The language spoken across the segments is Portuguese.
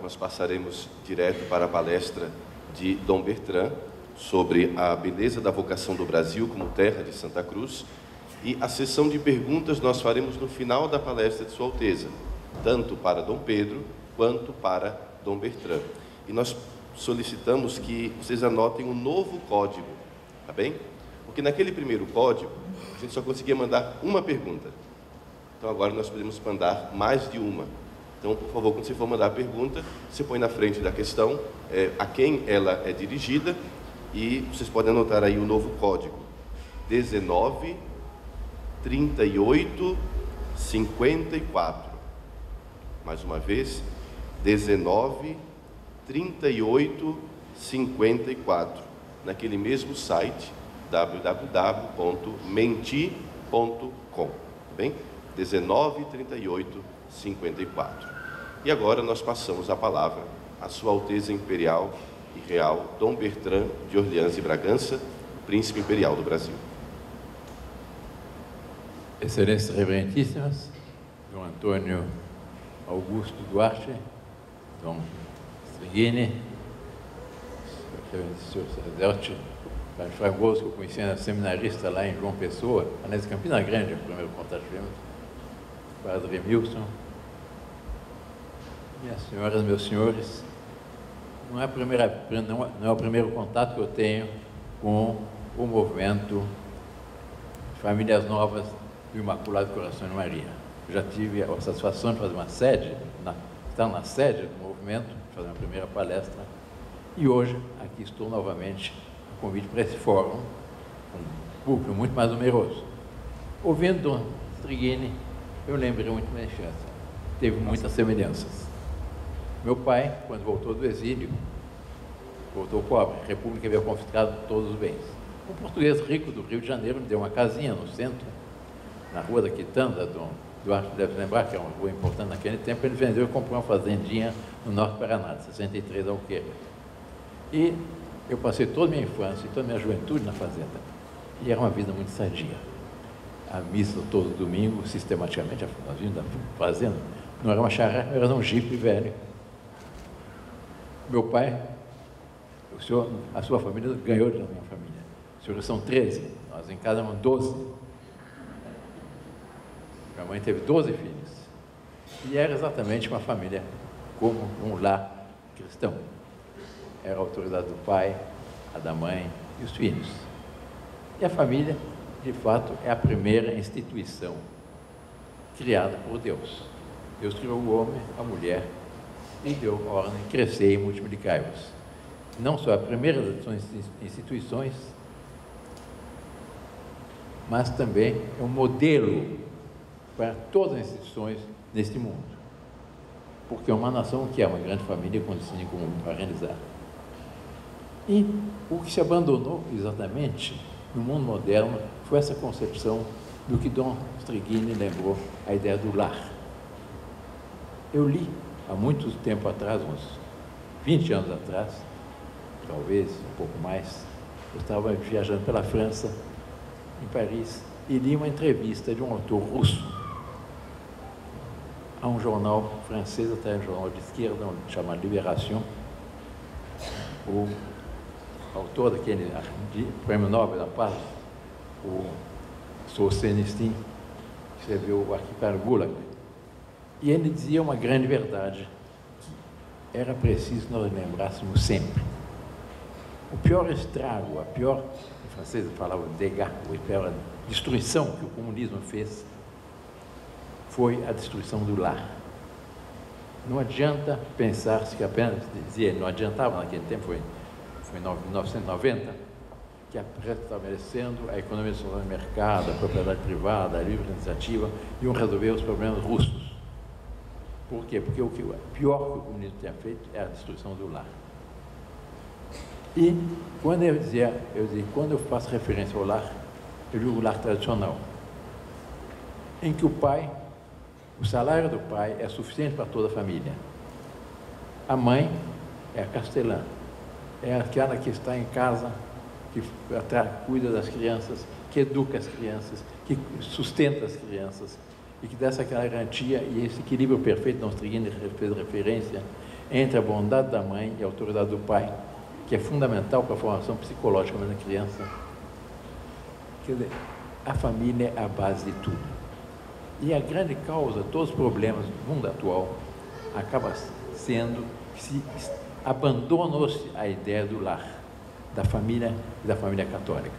Nós passaremos direto para a palestra de Dom Bertrand sobre a beleza da vocação do Brasil como terra de Santa Cruz, e a sessão de perguntas nós faremos no final da palestra de Sua Alteza, tanto para Dom Pedro quanto para Dom Bertrand. E nós solicitamos que vocês anotem um novo código, tá bem? Porque naquele primeiro código a gente só conseguia mandar uma pergunta. Então agora nós podemos mandar mais de uma. Então, por favor, quando você for mandar a pergunta, você põe na frente da questão a quem ela é dirigida, e vocês podem anotar aí o novo código: 19 38 54. Mais uma vez, 19 38 54. Naquele mesmo site, www.menti.com, tá bem? 19 38 54. E agora nós passamos a palavra à Sua Alteza Imperial e Real Dom Bertrand de Orleans e Bragança, Príncipe Imperial do Brasil. Excelências Reverentíssimas, Dom Antônio Augusto Duarte, Dom Strigini, Senhor sacerdote Padre Fragoso, que eu conhecia seminarista lá em João Pessoa, aliás, Campina Grande, o primeiro contato que tivemos, Padre Emilson, minhas senhoras, meus senhores, não é o primeiro contato que eu tenho com o movimento Famílias Novas do Imaculado Coração de Maria. Eu já tive a satisfação de fazer uma sede, estar na sede do movimento, fazer uma primeira palestra, e hoje aqui estou novamente a convite para esse fórum, um público muito mais numeroso. Ouvindo Dom Strigini, eu lembrei muito da minha infância. Teve muitas semelhanças. Meu pai, quando voltou do exílio, voltou pobre, a República havia confiscado todos os bens. Um português rico do Rio de Janeiro me deu uma casinha no centro, na Rua da Quitanda, Dom Duarte deve lembrar que é uma rua importante naquele tempo. Ele vendeu e comprou uma fazendinha no norte do Paraná, de 63 Alqueira. E eu passei toda a minha infância e toda a minha juventude na fazenda. E era uma vida muito sadia. A missa todo domingo, sistematicamente, nós vimos da fazenda, não era uma charrete, era um jipe velho. Meu pai, a sua família ganhou da minha família. Os senhores são 13, nós em casa éramos 12. Minha mãe teve 12 filhos. E era exatamente uma família como um lar cristão. Era a autoridade do pai, a da mãe e os filhos. E a família, de fato, é a primeira instituição criada por Deus. Deus criou o homem, a mulher, e deu a ordem: crescer e multiplicai-vos. Não só a primeira das instituições, mas também é um modelo para todas as instituições neste mundo. Porque é uma nação que é uma grande família com destino comum para realizar. E o que se abandonou exatamente no mundo moderno foi essa concepção do que Dom Strigini lembrou, a ideia do lar. Eu li há muito tempo atrás, uns 20 anos atrás, talvez um pouco mais, eu estava viajando pela França, em Paris, e li uma entrevista de um autor russo a um jornal francês, até um jornal de esquerda, chamado Libération. O autor daquele Prêmio Nobel da Paz, o Solzhenitsyn, escreveu o Arquipélago Gulag. E ele dizia uma grande verdade, que era preciso nós lembrássemos sempre. O pior estrago, a pior, em francês falava dégâts, a pior destruição que o comunismo fez, foi a destruição do lar. Não adianta pensar-se que apenas, dizia, não adiantava naquele tempo, foi em 1990, que estabelecendo a economia social do mercado, a propriedade privada, a livre iniciativa, iam resolver os problemas russos. Por quê? Porque o pior que o comunismo tinha feito é a destruição do lar. E quando quando eu faço referência ao lar, eu digo o lar tradicional, em que o salário do pai é suficiente para toda a família. A mãe é a castelã, é aquela que está em casa, que cuida das crianças, que educa as crianças, que sustenta as crianças e que dá essa garantia e esse equilíbrio perfeito, nós fez referência, entre a bondade da mãe e a autoridade do pai, que é fundamental para a formação psicológica da criança. Quer dizer, a família é a base de tudo. E a grande causa, todos os problemas do mundo atual, acaba sendo que se abandonou-se a ideia do lar, da família e da família católica.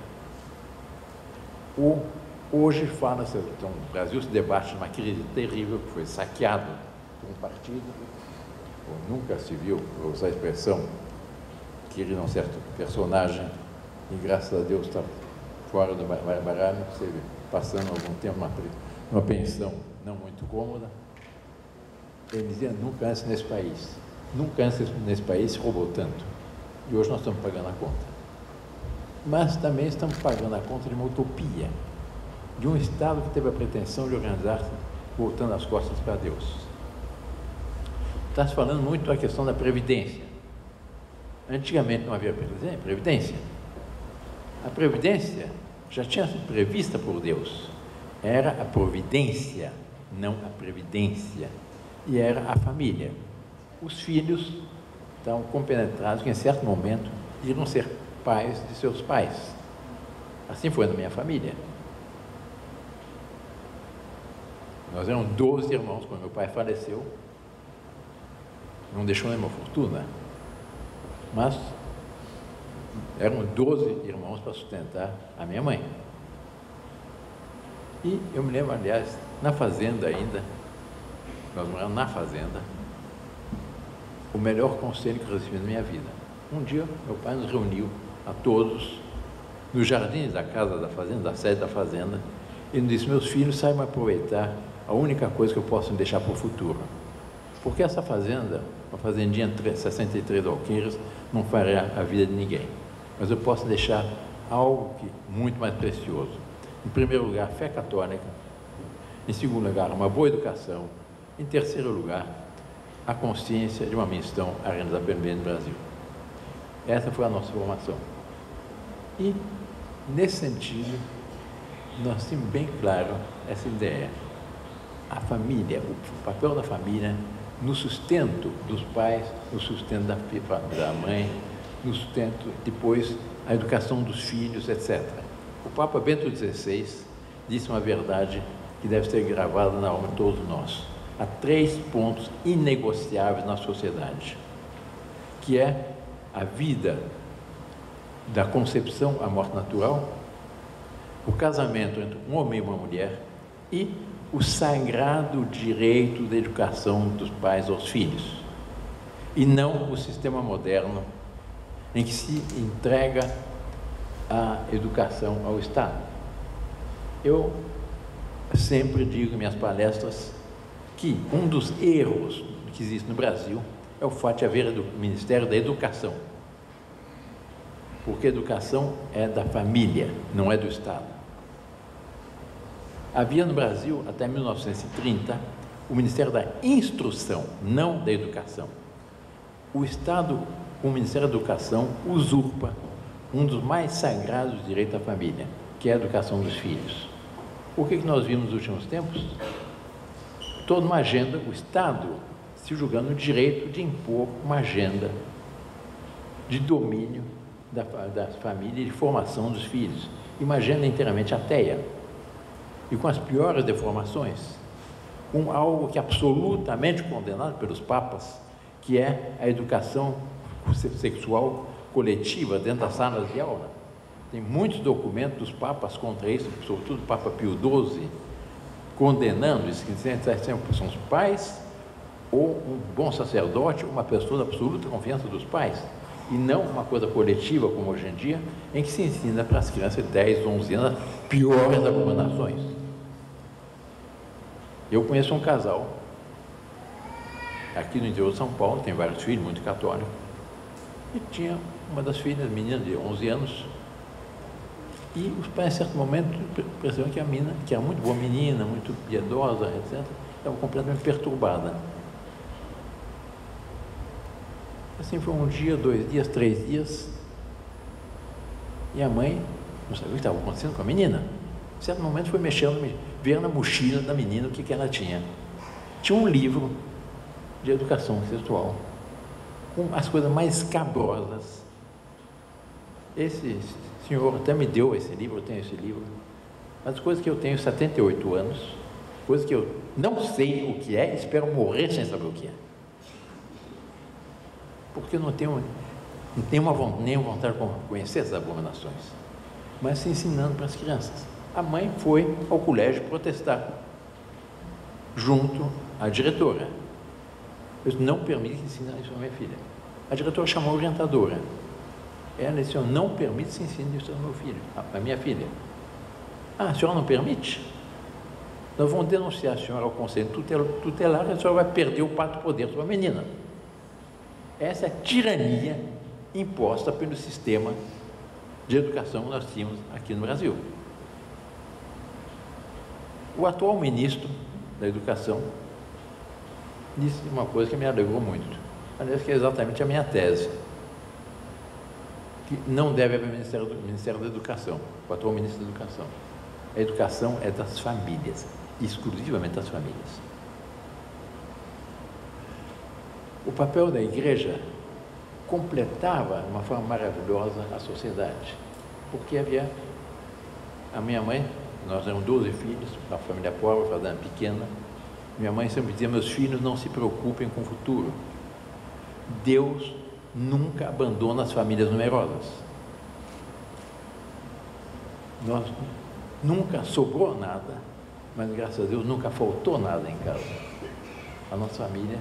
Hoje fala-se, então, o Brasil se debate numa crise terrível, que foi saqueado por um partido, nunca se viu, vou usar a expressão, que ele é um certo personagem, e graças a Deus está fora do baralho, você vê, passando algum tempo numa pensão não muito cômoda. Ele dizia, nunca antes nesse país se roubou tanto. E hoje nós estamos pagando a conta. Mas também estamos pagando a conta de uma utopia, de um Estado que teve a pretensão de organizar-se voltando as costas para Deus. Está se falando muito da questão da Previdência. Antigamente não havia Previdência. A Previdência já tinha sido prevista por Deus. Era a providência, não a previdência. E era a família. Os filhos estavam compenetrados que, em certo momento, iriam ser pais de seus pais. Assim foi na minha família. Nós éramos 12 irmãos, quando meu pai faleceu. Não deixou nenhuma fortuna. Mas eram 12 irmãos para sustentar a minha mãe. E eu me lembro, aliás, na fazenda ainda, nós moramos na fazenda, o melhor conselho que eu recebi na minha vida. Um dia, meu pai nos reuniu a todos nos jardins da casa da fazenda, da sede da fazenda, e nos disse, meus filhos, saibam aproveitar a única coisa que eu posso deixar para o futuro. Porque essa fazenda, uma fazendinha de 63 alqueires, não fará a vida de ninguém. Mas eu posso deixar algo muito mais precioso. Em primeiro lugar, fé católica. Em segundo lugar, uma boa educação. Em terceiro lugar, a consciência de uma missão à Reina da PMB no Brasil. Essa foi a nossa formação. E, nesse sentido, nós temos bem claro essa ideia. A família, o papel da família no sustento dos pais, no sustento da mãe, no sustento, depois, a educação dos filhos, etc. O Papa Bento XVI disse uma verdade que deve ser gravada na alma de todos nós. Há 3 pontos inegociáveis na sociedade, que é a vida da concepção à morte natural, o casamento entre um homem e uma mulher e o sagrado direito da educação dos pais aos filhos, e não o sistema moderno em que se entrega a educação ao Estado. Eu sempre digo em minhas palestras que um dos erros que existe no Brasil é o fato de haver o Ministério da Educação, porque a educação é da família, não é do Estado. Havia no Brasil, até 1930, o Ministério da Instrução, não da Educação. O Estado, com o Ministério da Educação, usurpa um dos mais sagrados direitos da família, que é a educação dos filhos. O que nós vimos nos últimos tempos? Toda uma agenda, o Estado se julgando o direito de impor uma agenda de domínio da família e de formação dos filhos, e uma agenda inteiramente ateia, e com as piores deformações, com algo que é absolutamente condenado pelos papas, que é a educação sexual coletiva dentro das salas de aula. Tem muitos documentos dos papas contra isso, sobretudo o Papa Pio XII, condenando isso, que são os pais, ou um bom sacerdote, uma pessoa de absoluta confiança dos pais, e não uma coisa coletiva, como hoje em dia, em que se ensina para as crianças de 10, 11 anos, piores abominações. Eu conheço um casal, aqui no interior de São Paulo, tem vários filhos, muito católicos, E tinha uma das filhas, menina de 11 anos, e os pais, em certo momento, perceberam que a menina, que era muito boa menina, muito piedosa, etc., estava completamente perturbada. Assim foi um dia, 2 dias, 3 dias, e a mãe não sabia o que estava acontecendo com a menina. Em certo momento foi mexendo, ver na mochila da menina o que ela tinha. Tinha um livro de educação sexual, com as coisas mais escabrosas. Esse senhor até me deu esse livro, eu tenho esse livro, mas coisas que eu tenho 78 anos, coisas que eu não sei o que é, espero morrer sem saber o que é. Porque eu não tenho nenhuma vontade de conhecer essas abominações, mas se ensinando para as crianças. A mãe foi ao colégio protestar, junto à diretora. Eu não permito ensinar isso à minha filha. A diretora chamou a orientadora. Ela disse: eu não permito que se ensine isso ao meu filho, à minha filha. Ah, a senhora não permite? Nós vamos denunciar a senhora ao conselho tutelar e a senhora vai perder o quarto poder sobre a menina. Essa é a tirania imposta pelo sistema de educação que nós tínhamos aqui no Brasil. O atual ministro da Educação disse uma coisa que me alegrou muito, aliás, que é exatamente a minha tese, que não deve haver Ministério da Educação, o atual ministro da Educação. A educação é das famílias, exclusivamente das famílias. O papel da igreja completava de uma forma maravilhosa a sociedade, porque havia a minha mãe, nós éramos 12 filhos, uma família pobre, uma família pequena. Minha mãe sempre dizia: meus filhos, não se preocupem com o futuro. Deus nunca abandona as famílias numerosas. Nós nunca sobrou nada, mas graças a Deus nunca faltou nada em casa. A nossa família,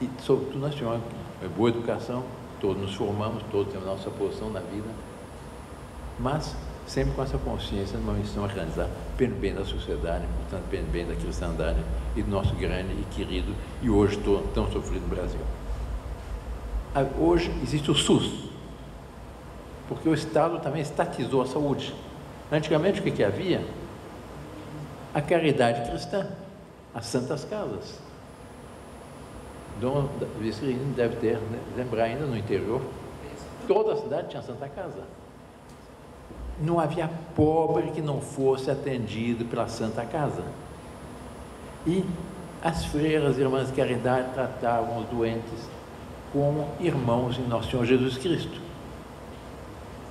e sobretudo nós tivemos uma boa educação, todos nos formamos, todos temos a nossa posição na vida, mas sempre com essa consciência de uma missão a realizar pelo bem da sociedade, portanto, pelo bem da cristandade e do nosso grande e querido e hoje tão sofrido Brasil. Hoje existe o SUS, porque o Estado também estatizou a saúde. Antigamente, o que havia? A caridade cristã, as santas casas. Dom Vicirino deve lembrar ainda, no interior, toda a cidade tinha Santa Casa. Não havia pobre que não fosse atendido pela Santa Casa. E as freiras, irmãs de caridade, tratavam os doentes como irmãos em Nosso Senhor Jesus Cristo.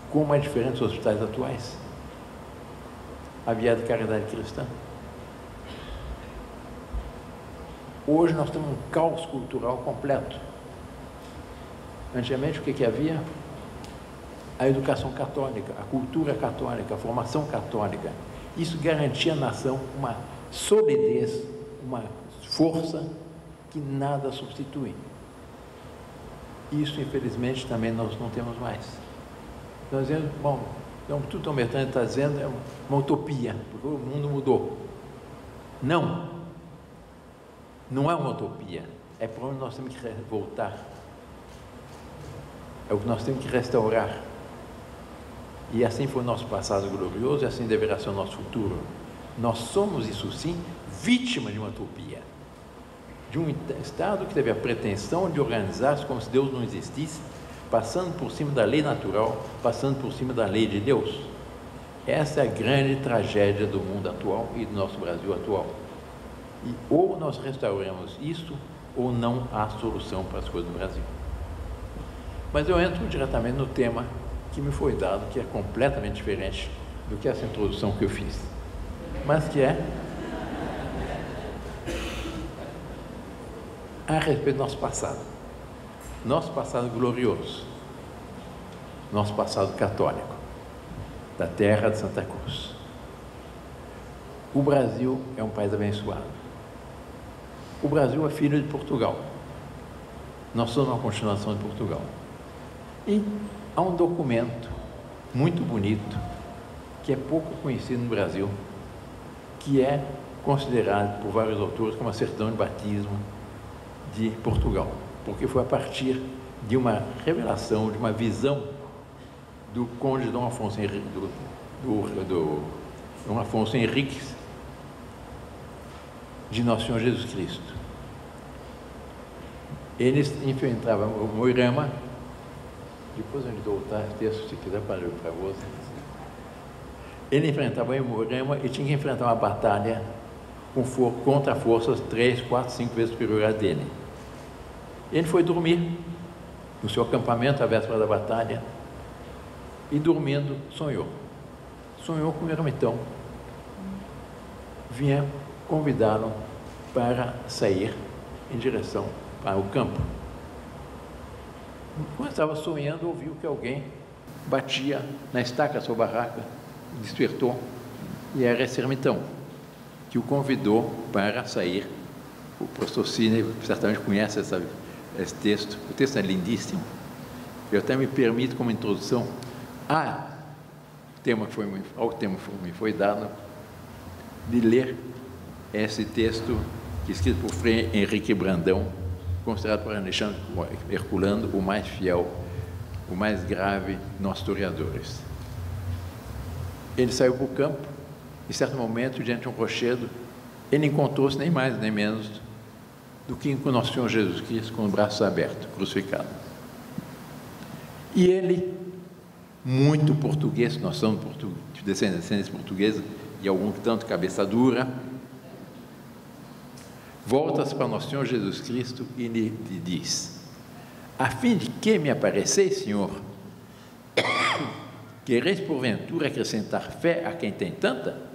Como é diferente dos hospitais atuais. Havia de caridade cristã. Hoje nós temos um caos cultural completo. Antigamente, o que havia? A educação católica, a cultura católica, a formação católica. Isso garantia à nação uma solidez, uma força que nada substitui. Isso, infelizmente, também nós não temos mais. Nós dizemos, bom, então, tudo que o Bertani está dizendo é uma utopia, porque o mundo mudou. Não. Não é uma utopia. É para onde nós temos que voltar. É o que nós temos que restaurar. E assim foi o nosso passado glorioso, e assim deverá ser o nosso futuro. Nós somos, isso sim, vítima de uma utopia. De um Estado que teve a pretensão de organizar-se como se Deus não existisse, passando por cima da lei natural, passando por cima da lei de Deus. Essa é a grande tragédia do mundo atual e do nosso Brasil atual. E ou nós restauramos isso, ou não há solução para as coisas do Brasil. Mas eu entro diretamente no tema que me foi dado, que é completamente diferente do que essa introdução que eu fiz, mas que é a respeito do nosso passado glorioso, nosso passado católico, da terra de Santa Cruz. O Brasil é um país abençoado. O Brasil é filho de Portugal. Nós somos uma continuação de Portugal. E há um documento muito bonito, que é pouco conhecido no Brasil, que é considerado por vários autores como a certidão de batismo de Portugal, porque foi a partir de uma revelação, de uma visão do conde Dom Afonso Henriques, Dom Afonso Henriques, de Nosso Senhor Jesus Cristo. Ele enfrentava o Moirama, depois eu lhe dou o texto, se quiser, para você. Ele enfrentava o Moirama e tinha que enfrentar uma batalha contra forças 3, 4, 5 vezes superior a dele. Ele foi dormir no seu acampamento à véspera da batalha e, dormindo, sonhou. Sonhou com o ermitão. Vinha convidá-lo para sair em direção para o campo. Quando estava sonhando, ouviu que alguém batia na estaca da sua barraca, despertou, e era esse ermitão que o convidou para sair. O professor Sidney certamente conhece esse texto. O texto é lindíssimo. Eu até me permito, como introdução, ao tema que me foi dado, de ler esse texto escrito por Frei Henrique Brandão, considerado por Alexandre Herculano o mais fiel, o mais grave de nossos historiadores. Ele saiu para o campo, em certo momento, diante de um rochedo, ele encontrou-se nem mais nem menos do que com Nosso Senhor Jesus Cristo, com os braços abertos, crucificado. E ele, muito português, nós somos de descendência portuguesa, e algum tanto cabeça dura, volta-se para Nosso Senhor Jesus Cristo e lhe diz: a fim de que me apareceis, Senhor, quereis porventura acrescentar fé a quem tem tanta?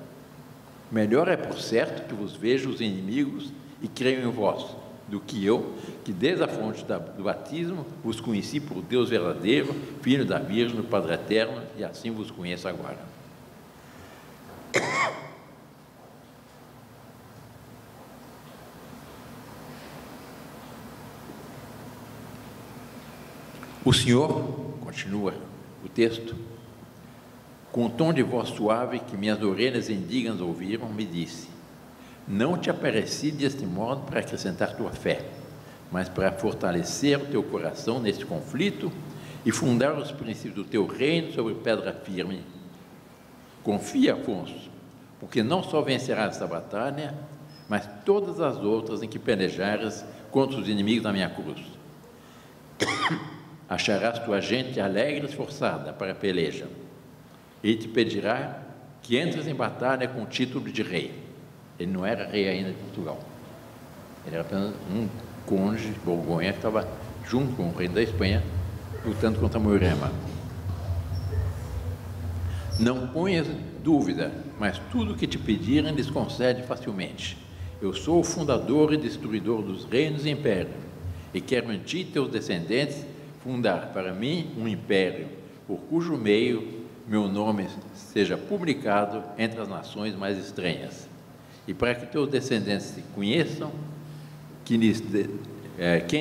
Melhor é por certo que vos vejo os inimigos e creio em vós, do que eu, que desde a fonte do batismo vos conheci por Deus verdadeiro, Filho da Virgem, Padre eterno, e assim vos conheço agora. O Senhor, continua o texto, com um tom de voz suave que minhas orelhas indignas ouviram, me disse: não te apareci deste modo para acrescentar tua fé, mas para fortalecer o teu coração neste conflito e fundar os princípios do teu reino sobre pedra firme. Confia, Afonso, porque não só vencerás esta batalha, mas todas as outras em que pelejares contra os inimigos da minha cruz. Acharás tua gente alegre e esforçada para a peleja. Ele te pedirá que entres em batalha com o título de rei. Ele não era rei ainda de Portugal. Ele era apenas um conde de Borgonha que estava junto com o rei da Espanha, lutando contra Moirama. Não ponhas dúvida, mas tudo o que te pedirem lhes concede facilmente. Eu sou o fundador e destruidor dos reinos e impérios, e quero em ti e teus descendentes fundar para mim um império, por cujo meio meu nome seja publicado entre as nações mais estranhas. E para que teus descendentes conheçam quem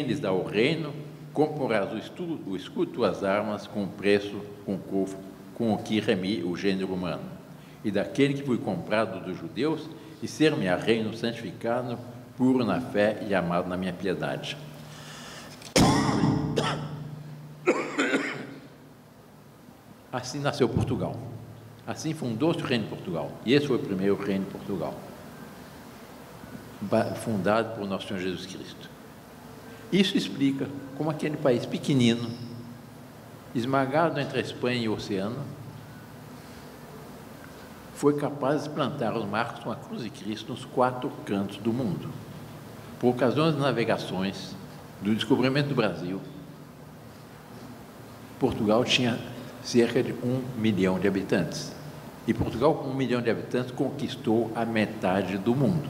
lhes dá o reino, comprarás o escudo de tuas armas com preço, com o que remi o gênero humano. E daquele que fui comprado dos judeus, e ser-me-á reino santificado, puro na fé e amado na minha piedade. Assim nasceu Portugal. Assim fundou-se o reino de Portugal. E esse foi o primeiro reino de Portugal, fundado por Nosso Senhor Jesus Cristo. Isso explica como aquele país pequenino, esmagado entre a Espanha e o oceano, foi capaz de plantar os marcos com a cruz de Cristo nos 4 cantos do mundo. Por ocasiões de navegações, do descobrimento do Brasil, Portugal tinha cerca de 1 milhão de habitantes. E Portugal, com 1 milhão de habitantes, conquistou a metade do mundo.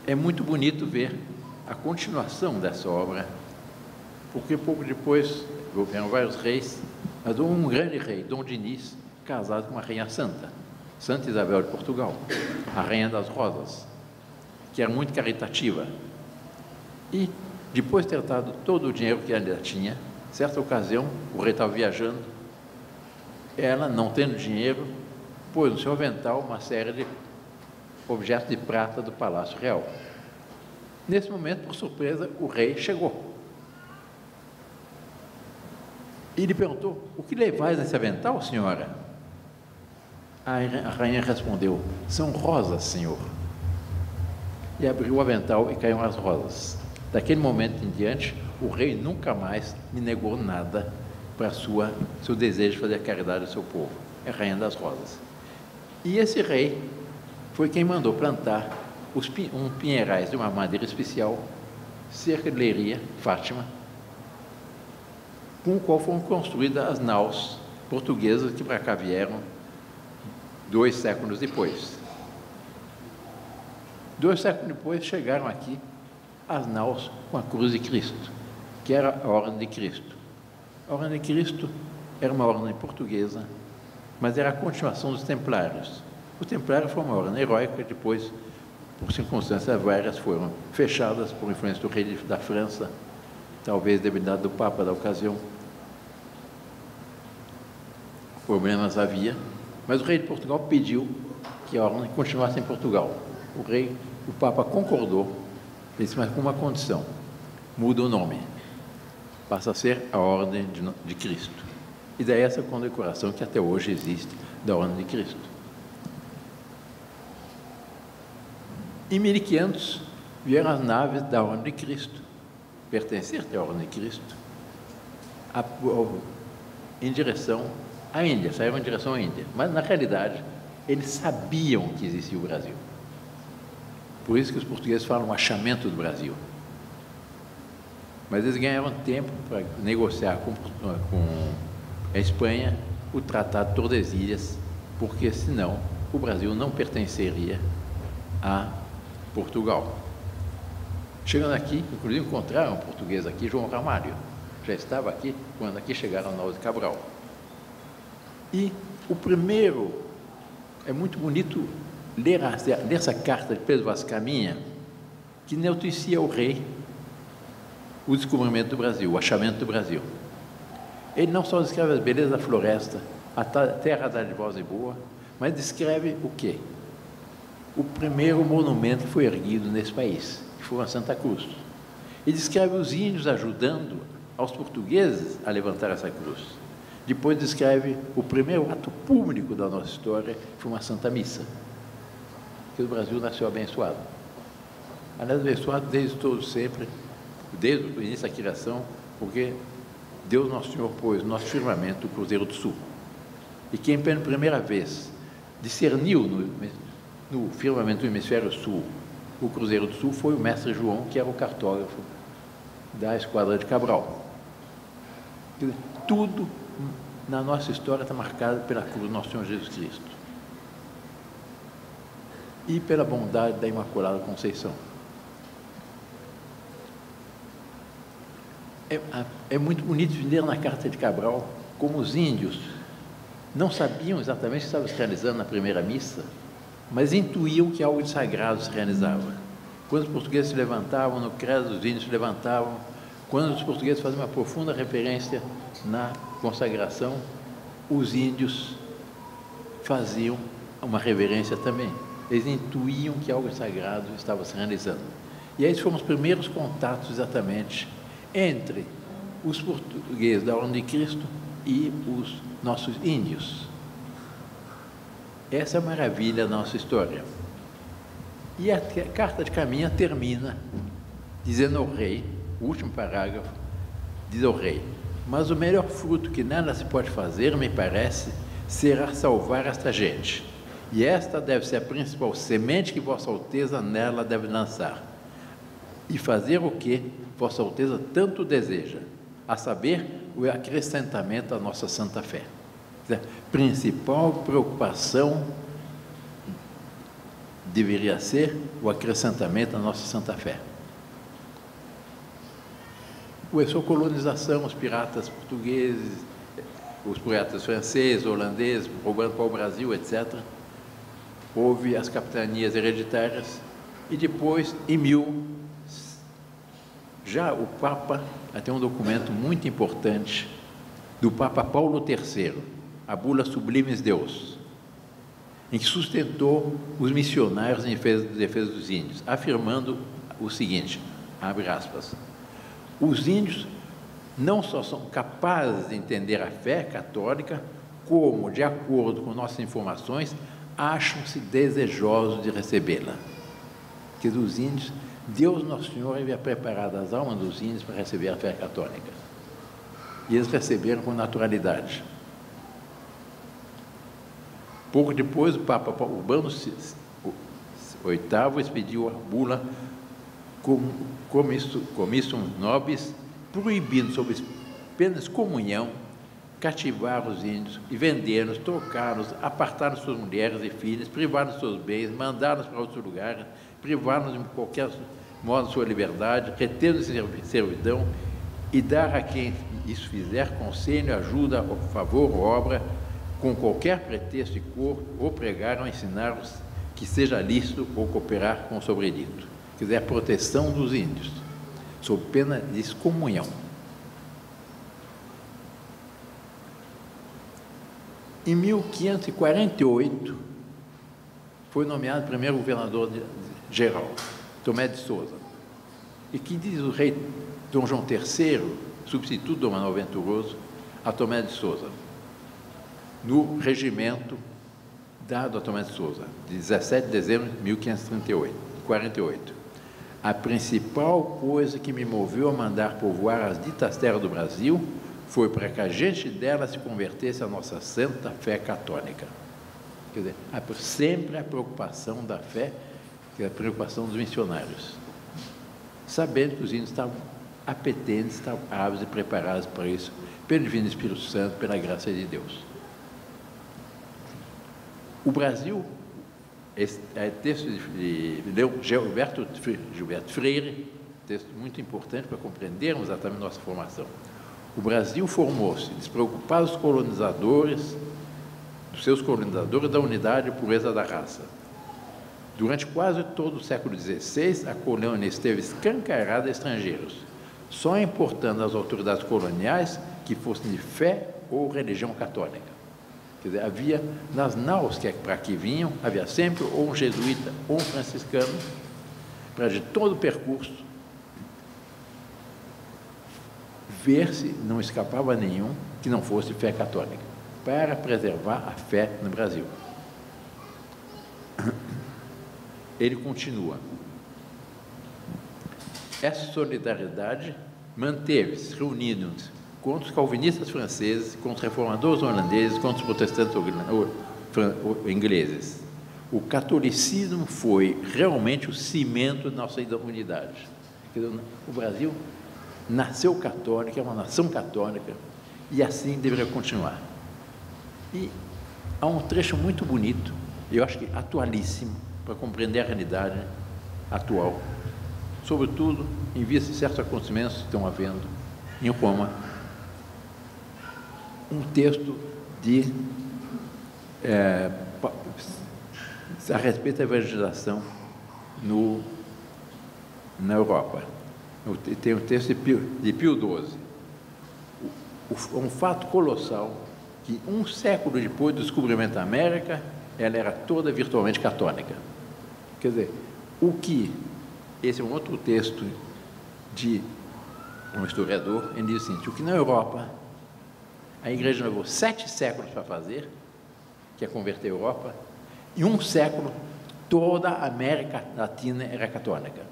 É muito bonito ver a continuação dessa obra, porque pouco depois houveram vários reis, mas houve um grande rei, Dom Dinis, casado com uma rainha santa, Santa Isabel de Portugal, a rainha das rosas, que era muito caritativa. E depois de ter dado todo o dinheiro que ela tinha, certa ocasião, o rei estava viajando, ela, não tendo dinheiro, pôs no seu avental uma série de objetos de prata do Palácio Real. Nesse momento, por surpresa, o rei chegou. E ele perguntou: o que levais nesse avental, senhora? A rainha respondeu: são rosas, senhor. E abriu o avental e caíram as rosas. Daquele momento em diante, o rei nunca mais me negou nada para seu desejo de fazer caridade ao seu povo. É a rainha das rosas. E esse rei foi quem mandou plantar pinheirais de uma madeira especial, cerca de Leiria, Fátima, com o qual foram construídas as naus portuguesas que para cá vieram 2 séculos depois. 2 séculos depois chegaram aqui as naus com a cruz de Cristo, que era a Ordem de Cristo. A Ordem de Cristo era uma ordem portuguesa, mas era a continuação dos Templários. Os Templários foi uma ordem heróica, depois, por circunstâncias várias, foram fechadas por influência do rei da França, talvez debilidade do Papa da ocasião. Problemas havia, mas o rei de Portugal pediu que a ordem continuasse em Portugal. O Papa concordou, disse, mas com uma condição: muda o nome, passa a ser a Ordem de Cristo. E daí essa condecoração que até hoje existe da Ordem de Cristo. Em 1500 vieram as naves da Ordem de Cristo, pertencentes à Ordem de Cristo, em direção à Índia, saíram em direção à Índia. Mas, na realidade, eles sabiam que existia o Brasil. Por isso que os portugueses falam o achamento do Brasil. Mas eles ganharam tempo para negociar com a Espanha o Tratado de Tordesilhas, porque senão o Brasil não pertenceria a Portugal. Chegando aqui, inclusive encontraram um português aqui, João Ramalho, já estava aqui quando aqui chegaram nós de Cabral. E o primeiro, é muito bonito ler essa carta de Pedro Vaz Caminha, que noticia ao rei o descobrimento do Brasil, o achamento do Brasil. Ele não só descreve as belezas da floresta, a terra dadivosa e boa, mas descreve o quê? O primeiro monumento que foi erguido nesse país, que foi a Santa Cruz. E descreve os índios ajudando aos portugueses a levantar essa cruz. Depois descreve o primeiro ato público da nossa história, que foi uma Santa Missa, que o Brasil nasceu abençoado. Aliás, abençoado desde todo sempre, desde o início da criação, porque Deus Nosso Senhor pôs no nosso firmamento o Cruzeiro do Sul. E quem pela primeira vez discerniu no firmamento do Hemisfério Sul o Cruzeiro do Sul foi o mestre João, que era o cartógrafo da Esquadra de Cabral. Quer dizer, tudo na nossa história está marcado pela cruz do nosso Senhor Jesus Cristo e pela bondade da Imaculada Conceição. É muito bonito ver na Carta de Cabral como os índios não sabiam exatamente o que estava se realizando na primeira missa, mas intuíam que algo de sagrado se realizava. Quando os portugueses se levantavam no credo, os índios se levantavam. Quando os portugueses faziam uma profunda referência na consagração, os índios faziam uma reverência também. Eles intuíam que algo sagrado estava se realizando. E aí foram os primeiros contatos exatamente entre os portugueses da Ordem de Cristo e os nossos índios. Essa é a maravilha da nossa história. E a Carta de Caminha termina dizendo ao rei, o último parágrafo, diz ao rei: mas o melhor fruto que nada se pode fazer, me parece, será salvar esta gente. E esta deve ser a principal semente que Vossa Alteza nela deve lançar. E fazer o que Vossa Alteza tanto deseja, a saber, o acrescentamento da nossa santa fé. Principal preocupação deveria ser o acrescentamento da nossa santa fé. Começou a colonização, os piratas portugueses, os piratas franceses, holandeses, roubando para o Brasil, etc. Houve as capitanias hereditárias e depois, já o Papa, tem um documento muito importante do Papa Paulo III, a Bula Sublimes Deus, em que sustentou os missionários em defesa dos índios, afirmando o seguinte, abre aspas, os índios não só são capazes de entender a fé católica, como, de acordo com nossas informações, acham-se desejosos de recebê-la. Que dos índios, Deus Nosso Senhor havia preparado as almas dos índios para receber a fé católica. E eles receberam com naturalidade. Pouco depois, o Papa Urbano VIII expediu a bula Commissum Nobis, proibindo, sob pena de excomunhão, cativar os índios e vendê-los, trocá-los, apartar suas mulheres e filhas, privar-nos de seus bens, mandá-los para outros lugares, privar-nos de qualquer modo de sua liberdade, reter-nos em servidão e dar a quem isso fizer conselho, ajuda, favor ou obra, com qualquer pretexto de cor, ou pregar ou ensinar-os que seja lícito ou cooperar com o sobredito. Quer dizer, a proteção dos índios, sob pena de excomunhão. Em 1548, foi nomeado primeiro governador geral, Tomé de Souza. E que diz o rei Dom João III, substituto do Manuel Venturoso, a Tomé de Souza, no regimento dado a Tomé de Souza, de 17 de dezembro de 1548. A principal coisa que me moveu a mandar povoar as ditas terras do Brasil foi para que a gente dela se convertesse à nossa santa fé católica. Quer dizer, sempre a preocupação da fé, que é a preocupação dos missionários, sabendo que os índios estavam apetentes, estavam ávidos e preparados para isso, pelo Divino Espírito Santo, pela graça de Deus. O Brasil, esse é texto de Gilberto Freire, texto muito importante para compreendermos exatamente nossa formação. O Brasil formou-se despreocupado dos colonizadores, dos seus colonizadores, da unidade e pureza da raça. Durante quase todo o século XVI, a colônia esteve escancarada a estrangeiros, só importando às autoridades coloniais que fossem de fé ou religião católica. Quer dizer, havia, nas naus que para aqui vinham, havia sempre ou um jesuíta ou um franciscano, para de todo o percurso ver se não escapava nenhum que não fosse fé católica, para preservar a fé no Brasil. Ele continua. Essa solidariedade manteve-se reunindo-se contra os calvinistas franceses, contra os reformadores holandeses, contra os protestantes ingleses. O catolicismo foi realmente o cimento da nossa unidade. O Brasil nasceu católico, é uma nação católica, e assim deveria continuar. E há um trecho muito bonito, eu acho que atualíssimo, para compreender a realidade atual, sobretudo em vista de certos acontecimentos que estão havendo em Roma. Um texto a respeito da evangelização na Europa. Tem um texto de Pio XII. Um fato colossal, que um século depois do descobrimento da América, ela era toda virtualmente católica. Quer dizer, esse é um outro texto de um historiador, ele diz o seguinte: o que na Europa a igreja levou 7 séculos para fazer, que é converter a Europa, em um século toda a América Latina era católica.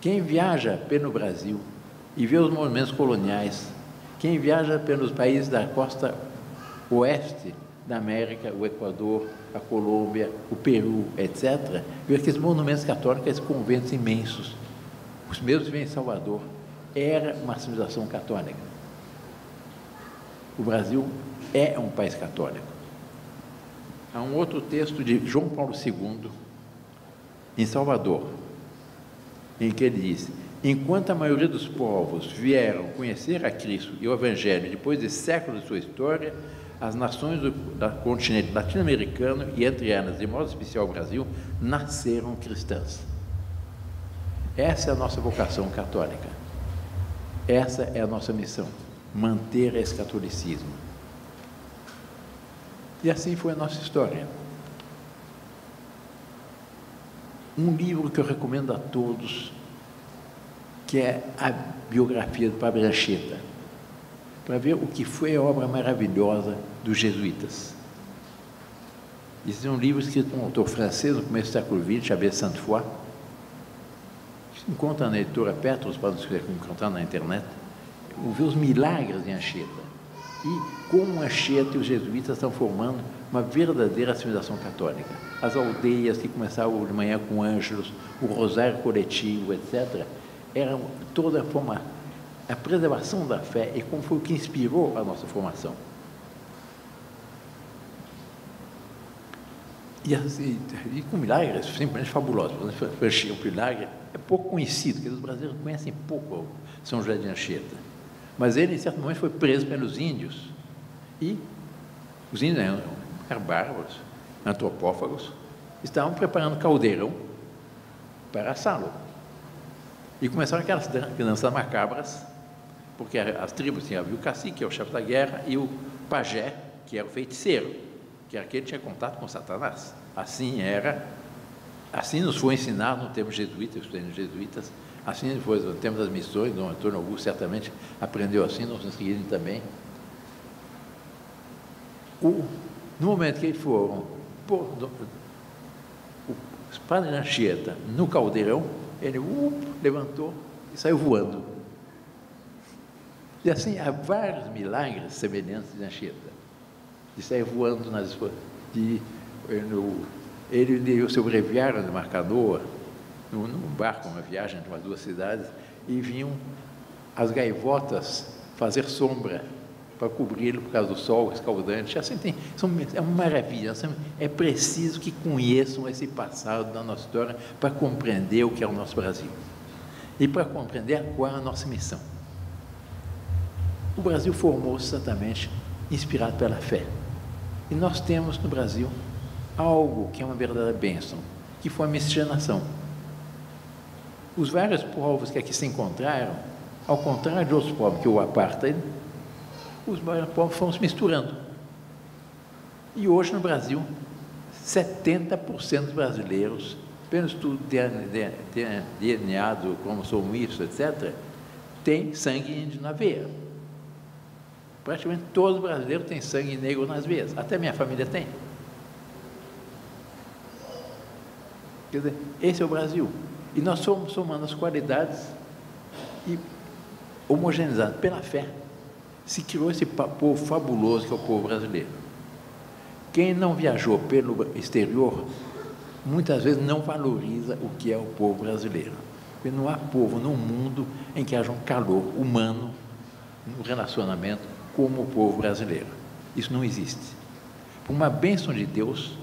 Quem viaja pelo Brasil e vê os movimentos coloniais, quem viaja pelos países da costa oeste da América, o Equador, a Colômbia, o Peru, etc., vê aqueles monumentos católicos, esses conventos imensos. Os mesmos vêm em Salvador. Era uma civilização católica. O Brasil é um país católico. Há um outro texto de João Paulo II, em Salvador, em que ele diz: enquanto a maioria dos povos vieram conhecer a Cristo e o Evangelho depois de séculos de sua história, as nações do continente latino-americano, e entre elas, de modo especial o Brasil, nasceram cristãs. Essa é a nossa vocação católica. Essa é a nossa missão, manter esse catolicismo. E assim foi a nossa história. um livro que eu recomendo a todos, que é a biografia do Padre Anchieta, para ver o que foi a obra maravilhosa dos jesuítas. Esse é um livro escrito por um autor francês no começo do século XX, Abbé Sainte-Foy. Se encontra na editora Petrus, para nos encontrar na internet, ver os milagres de Anchieta. E como Anchieta e os jesuítas estão formando uma verdadeira civilização católica. As aldeias que começavam de manhã com ângelos, o rosário coletivo, etc., eram toda a preservação da fé, e como foi o que inspirou a nossa formação. E com milagres simplesmente fabulosos. Por exemplo, o milagre é pouco conhecido, porque os brasileiros conhecem pouco São José de Anchieta. Mas ele, em certo momento, foi preso pelos índios. E os índios eram bárbaros, antropófagos, estavam preparando caldeirão para assá-lo. E começaram aquelas danças macabras, porque as tribos tinham o cacique, que é o chefe da guerra, e o pajé, que era o feiticeiro, que era aquele que tinha contato com Satanás. Assim nos foi ensinado no tempo jesuíta, eu estudei nos jesuítas, assim foi no tempo das missões, Dom Antônio Augusto certamente aprendeu assim, nós nos seguimos também. No momento que eles foram pôr o Padre Anchieta no caldeirão, ele levantou e saiu voando. E assim, há vários milagres semelhantes de Anchieta. De sair voando ele sobreviaram de uma canoa, num barco, uma viagem entre umas duas cidades, e vinham as gaivotas fazer sombra para cobri-lo por causa do sol escaldante. Assim, é uma maravilha. Assim, é preciso que conheçam esse passado da nossa história para compreender o que é o nosso Brasil e para compreender qual é a nossa missão. O Brasil formou-se exatamente inspirado pela fé. E nós temos no Brasil algo que é uma verdadeira bênção, que foi a miscigenação. Os vários povos que aqui se encontraram, ao contrário de outros povos, que o apartheid, os vários povos foram se misturando. E hoje no Brasil, 70% dos brasileiros, pelo estudo DNA do cromossomo Y, etc., tem sangue índio na veia. Praticamente todo brasileiro tem sangue negro nas veias, até minha família tem. Quer dizer, esse é o Brasil. E nós somos somando as qualidades e homogeneizando pela fé. Se criou esse povo fabuloso que é o povo brasileiro. Quem não viajou pelo exterior, muitas vezes não valoriza o que é o povo brasileiro. Porque não há povo no mundo em que haja um calor humano, um relacionamento como o povo brasileiro. Isso não existe. Por uma bênção de Deus,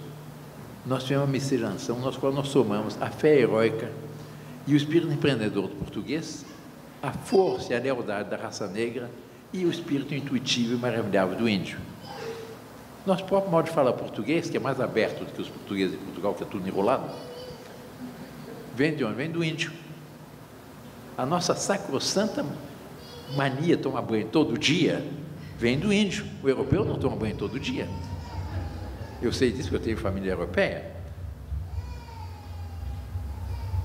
nós tivemos uma miscigenação, nós somamos a fé heróica e o espírito empreendedor do português, a força e a lealdade da raça negra e o espírito intuitivo e maravilhável do índio. Nosso próprio modo de falar português, que é mais aberto do que os portugueses de Portugal, que é tudo enrolado, vem de onde? Vem do índio. A nossa sacrossanta mania de tomar banho todo dia vem do índio. O europeu não toma banho todo dia. Eu sei disso, porque eu tenho família europeia.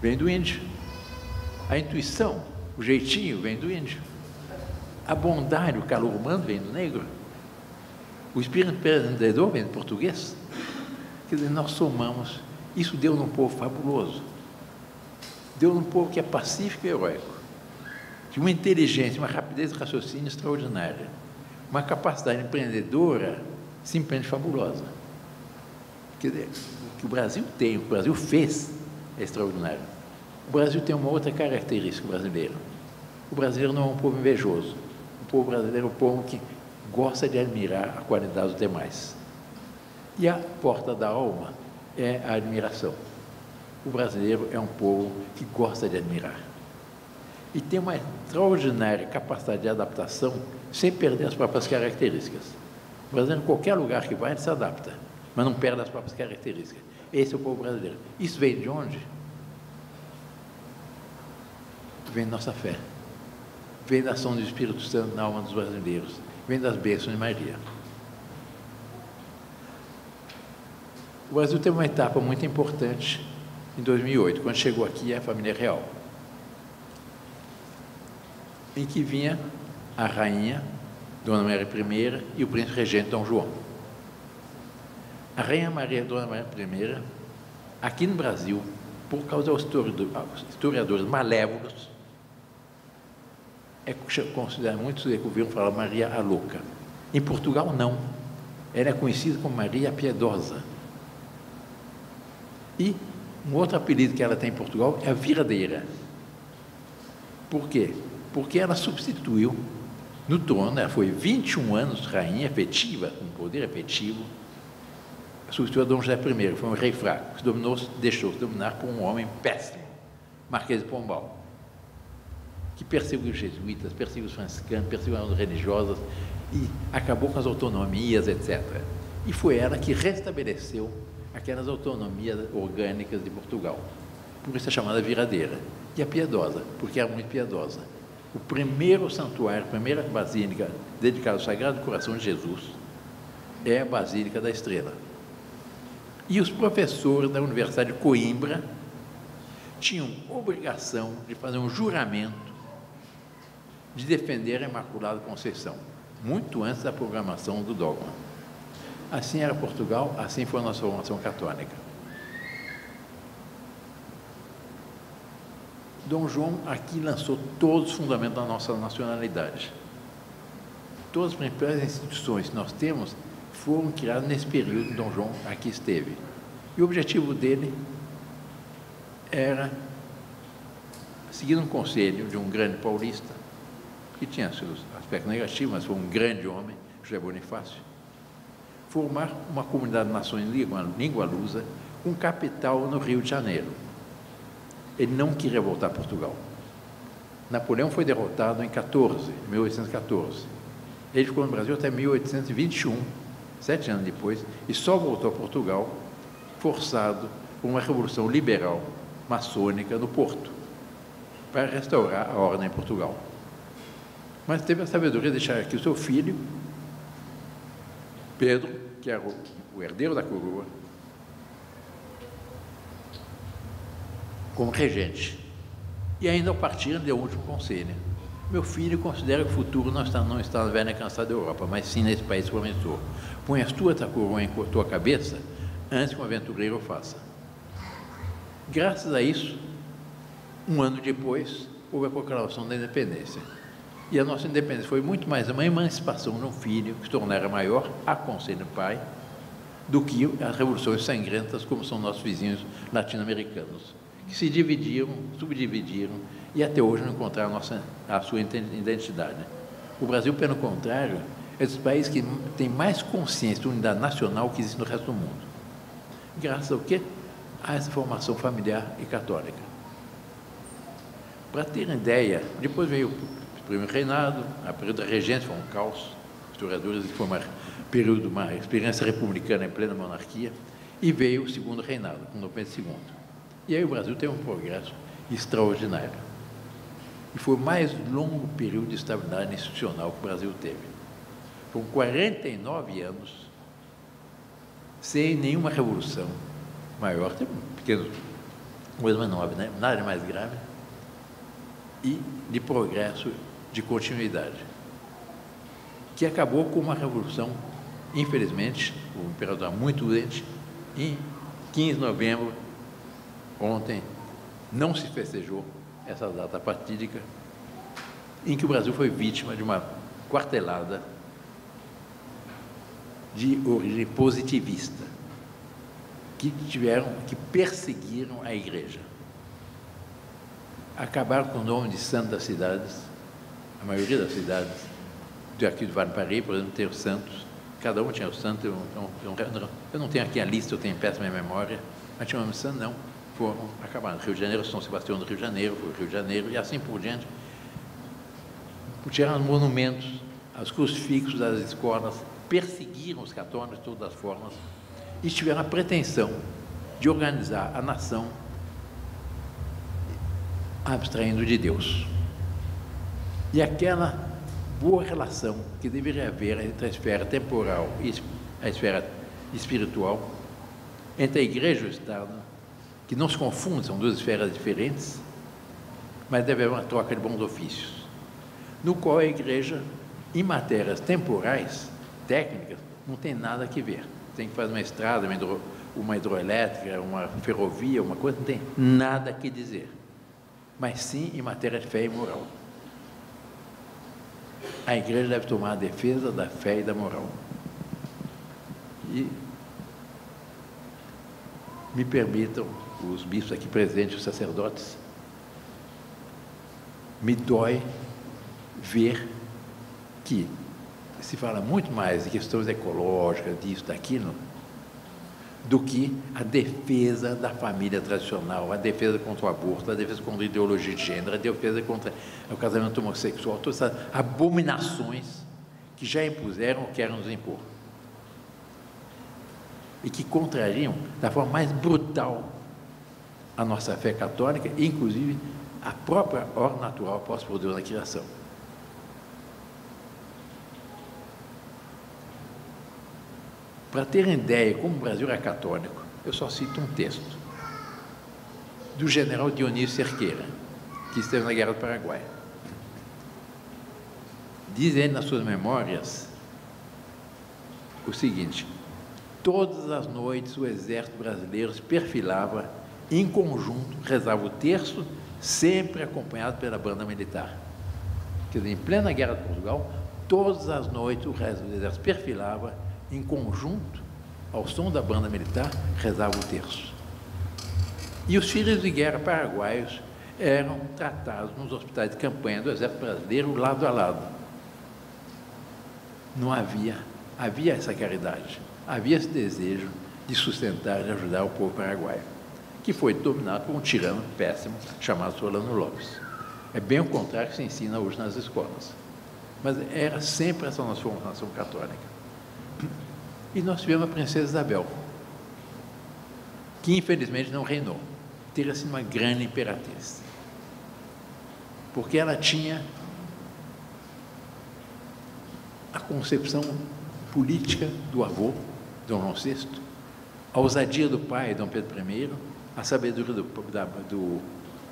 Vem do índio. A intuição, o jeitinho vem do índio. A bondade, o calor humano vem do negro. O espírito empreendedor vem do português. Quer dizer, nós somamos. Isso deu num povo fabuloso. Deu num povo que é pacífico e heróico. De uma inteligência, uma rapidez de raciocínio extraordinária. Uma capacidade empreendedora simplesmente fabulosa. Quer dizer, o que o Brasil tem, o que o Brasil fez, é extraordinário. O Brasil tem uma outra característica brasileira. O brasileiro não é um povo invejoso. O povo brasileiro é um povo que gosta de admirar a qualidade dos demais. E a porta da alma é a admiração. O brasileiro é um povo que gosta de admirar. E tem uma extraordinária capacidade de adaptação sem perder as próprias características. O brasileiro, em qualquer lugar que vai, ele se adapta, mas não perde as próprias características. Esse é o povo brasileiro. Isso vem de onde? Vem da nossa fé. Vem da ação do Espírito Santo na alma dos brasileiros. Vem das bênçãos de Maria. O Brasil teve uma etapa muito importante em 2008, quando chegou aqui a família real, em que vinha a rainha, Dona Maria I, e o príncipe regente Dom João. A rainha Maria, Dona Maria I, aqui no Brasil, por causa dos historiadores malévolos, é considerada, muitos ouviram falar Maria a Louca. Em Portugal, não. Ela é conhecida como Maria Piedosa. E um outro apelido que ela tem em Portugal é a Viradeira. Por quê? Porque ela substituiu no trono, ela foi 21 anos rainha efetiva, com poder efetivo, substituiu a Dom José I, foi um rei fraco, que deixou-se dominar por um homem péssimo, Marquês de Pombal, que perseguiu os jesuítas, perseguiu os franciscanos, perseguiu as religiosas e acabou com as autonomias, etc. E foi ela que restabeleceu aquelas autonomias orgânicas de Portugal. Por isso é chamada Viradeira. E a Piedosa, porque era muito piedosa. O primeiro santuário, a primeira basílica dedicada ao Sagrado Coração de Jesus é a Basílica da Estrela. E os professores da Universidade de Coimbra tinham obrigação de fazer um juramento de defender a Imaculada Conceição, muito antes da programação do dogma. Assim era Portugal, assim foi a nossa formação católica. Dom João aqui lançou todos os fundamentos da nossa nacionalidade. Todas as principais instituições que nós temos foram criadas nesse período que Dom João aqui esteve. E o objetivo dele era, seguindo um conselho de um grande paulista, que tinha seus aspectos negativos, mas foi um grande homem, José Bonifácio, formar uma comunidade de nações em língua lusa, com capital no Rio de Janeiro. Ele não queria voltar a Portugal. Napoleão foi derrotado em 1814. Ele ficou no Brasil até 1821, 7 anos depois, e só voltou a Portugal forçado por uma revolução liberal maçônica no Porto, para restaurar a ordem em Portugal. Mas teve a sabedoria de deixar aqui o seu filho, Pedro, que era o herdeiro da coroa, como regente. E ainda ao partir deu o último conselho. Meu filho considera que o futuro não está na velha cansada da Europa, mas sim nesse país promissor. Põe as tuas coroa em tua cabeça antes que um aventureiro o faça. Graças a isso, um ano depois, houve a proclamação da independência. E a nossa independência foi muito mais uma emancipação de um filho que se tornara maior, a conselho do pai, do que as revoluções sangrentas como são nossos vizinhos latino-americanos, que se dividiram, subdividiram e até hoje não encontraram a sua identidade. O Brasil, pelo contrário, é dos países que tem mais consciência de unidade nacional que existe no resto do mundo. Graças ao quê? A essa formação familiar e católica. Para ter uma ideia, depois veio o primeiro reinado, a período da regência foi um caos, historiadores foi um período de uma experiência republicana em plena monarquia, e veio o segundo reinado, com Dom Pedro II. E aí o Brasil teve um progresso extraordinário. E foi o mais longo período de estabilidade institucional que o Brasil teve. Foram 49 anos sem nenhuma revolução maior, tem pequenos coisa mais nova, né? Nada mais grave, e de progresso, de continuidade, que acabou com uma revolução, infelizmente, o imperador muito doente, em 15 de novembro, ontem, não se festejou essa data fatídica, em que o Brasil foi vítima de uma quartelada de origem positivista, que perseguiram a igreja. Acabaram com o nome de santo das cidades, a maioria das cidades, de aqui do Vale do Paraíba, por exemplo, tem os santos, cada um tinha o santo, eu não tenho aqui a lista, eu tenho péssima memória, mas tinha um nome de santo, não, foram acabaram. Rio de Janeiro, São Sebastião do Rio de Janeiro, foi o Rio de Janeiro, e assim por diante. Tiraram monumentos, os crucifixos das escolas, perseguiram os católicos de todas as formas, e tiveram a pretensão de organizar a nação abstraindo de Deus. E aquela boa relação que deveria haver entre a esfera temporal e a esfera espiritual, entre a igreja e o Estado, que não se confundam, são duas esferas diferentes, mas deve haver uma troca de bons ofícios, no qual a igreja, em matérias temporais, técnicas, não tem nada que ver. Tem que fazer uma estrada, uma hidroelétrica, uma ferrovia, uma coisa, não tem nada que dizer. Mas sim em matéria de fé e moral. A igreja deve tomar a defesa da fé e da moral. E me permitam, os bispos aqui presentes, os sacerdotes, me dói ver que se fala muito mais de questões ecológicas, disso, daquilo, do que a defesa da família tradicional, a defesa contra o aborto, a defesa contra a ideologia de gênero, a defesa contra o casamento homossexual, todas essas abominações que já impuseram ou querem nos impor. E que contrariam, da forma mais brutal, a nossa fé católica, e, inclusive, a própria ordem natural posta por Deus na criação. Para terem ideia como o Brasil é católico, eu só cito um texto do general Dionísio Cerqueira, que esteve na Guerra do Paraguai. Diz ele nas suas memórias o seguinte: todas as noites o exército brasileiro se perfilava em conjunto, rezava o terço, sempre acompanhado pela banda militar. Quer dizer, em plena Guerra de Portugal, todas as noites o exército perfilava em conjunto, ao som da banda militar, rezava o terço. E os feridos de guerra paraguaios eram tratados nos hospitais de campanha do exército brasileiro, lado a lado. Não havia essa caridade, havia esse desejo de sustentar e ajudar o povo paraguaio, que foi dominado por um tirano péssimo chamado Solano Lopes. É bem o contrário que se ensina hoje nas escolas. Mas era sempre essa nossa formação católica. E nós tivemos a princesa Isabel, que infelizmente não reinou. Teria sido uma grande imperatriz, porque ela tinha a concepção política do avô, Dom João VI, a ousadia do pai, Dom Pedro I, a sabedoria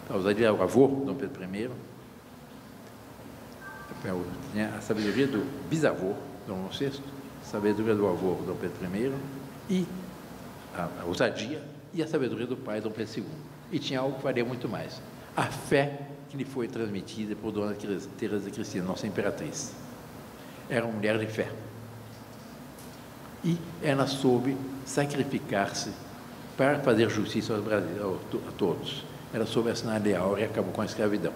a ousadia do avô, Dom Pedro I, a sabedoria do bisavô, Dom João VI, a sabedoria do avô, Dom Pedro I, e a ousadia e a sabedoria do pai, Dom Pedro II. E tinha algo que faria muito mais: a fé que lhe foi transmitida por Dona Teresa Cristina, nossa imperatriz. Era uma mulher de fé. E ela soube sacrificar-se para fazer justiça a todos. Ela soube assinar a Lei Áurea e acabou com a escravidão.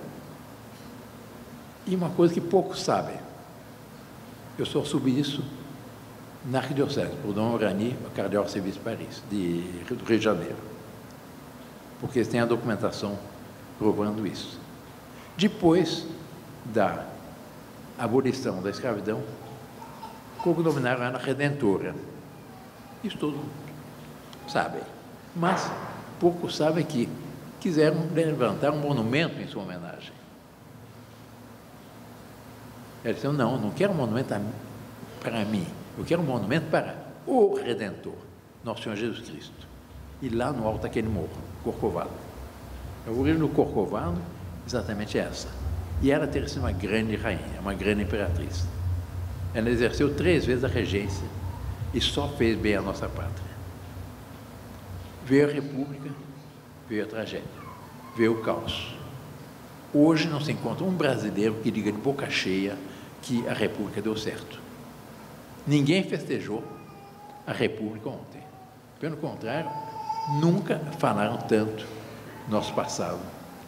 E uma coisa que poucos sabem, eu só soube isso na arquidiocese, por Dom Orani, o cardeal arcebispo de Paris, do Rio de Janeiro, porque eles têm a documentação provando isso. Depois da abolição da escravidão, cognominaram ela Redentora. Isso todo mundo sabe. Mas poucos sabem que quiseram levantar um monumento em sua homenagem. Ela disse: não quero um monumento para mim, eu quero um monumento para o Redentor, Nosso Senhor Jesus Cristo. E lá no alto daquele morro, Corcovado. A origem do Corcovado, exatamente essa. E ela teria sido uma grande rainha, uma grande imperatriz. Ela exerceu 3 vezes a regência e só fez bem a nossa pátria. Veio a República, veio a tragédia, veio o caos. Hoje não se encontra um brasileiro que diga de boca cheia que a República deu certo. Ninguém festejou a República ontem. Pelo contrário, nunca falaram tanto do nosso passado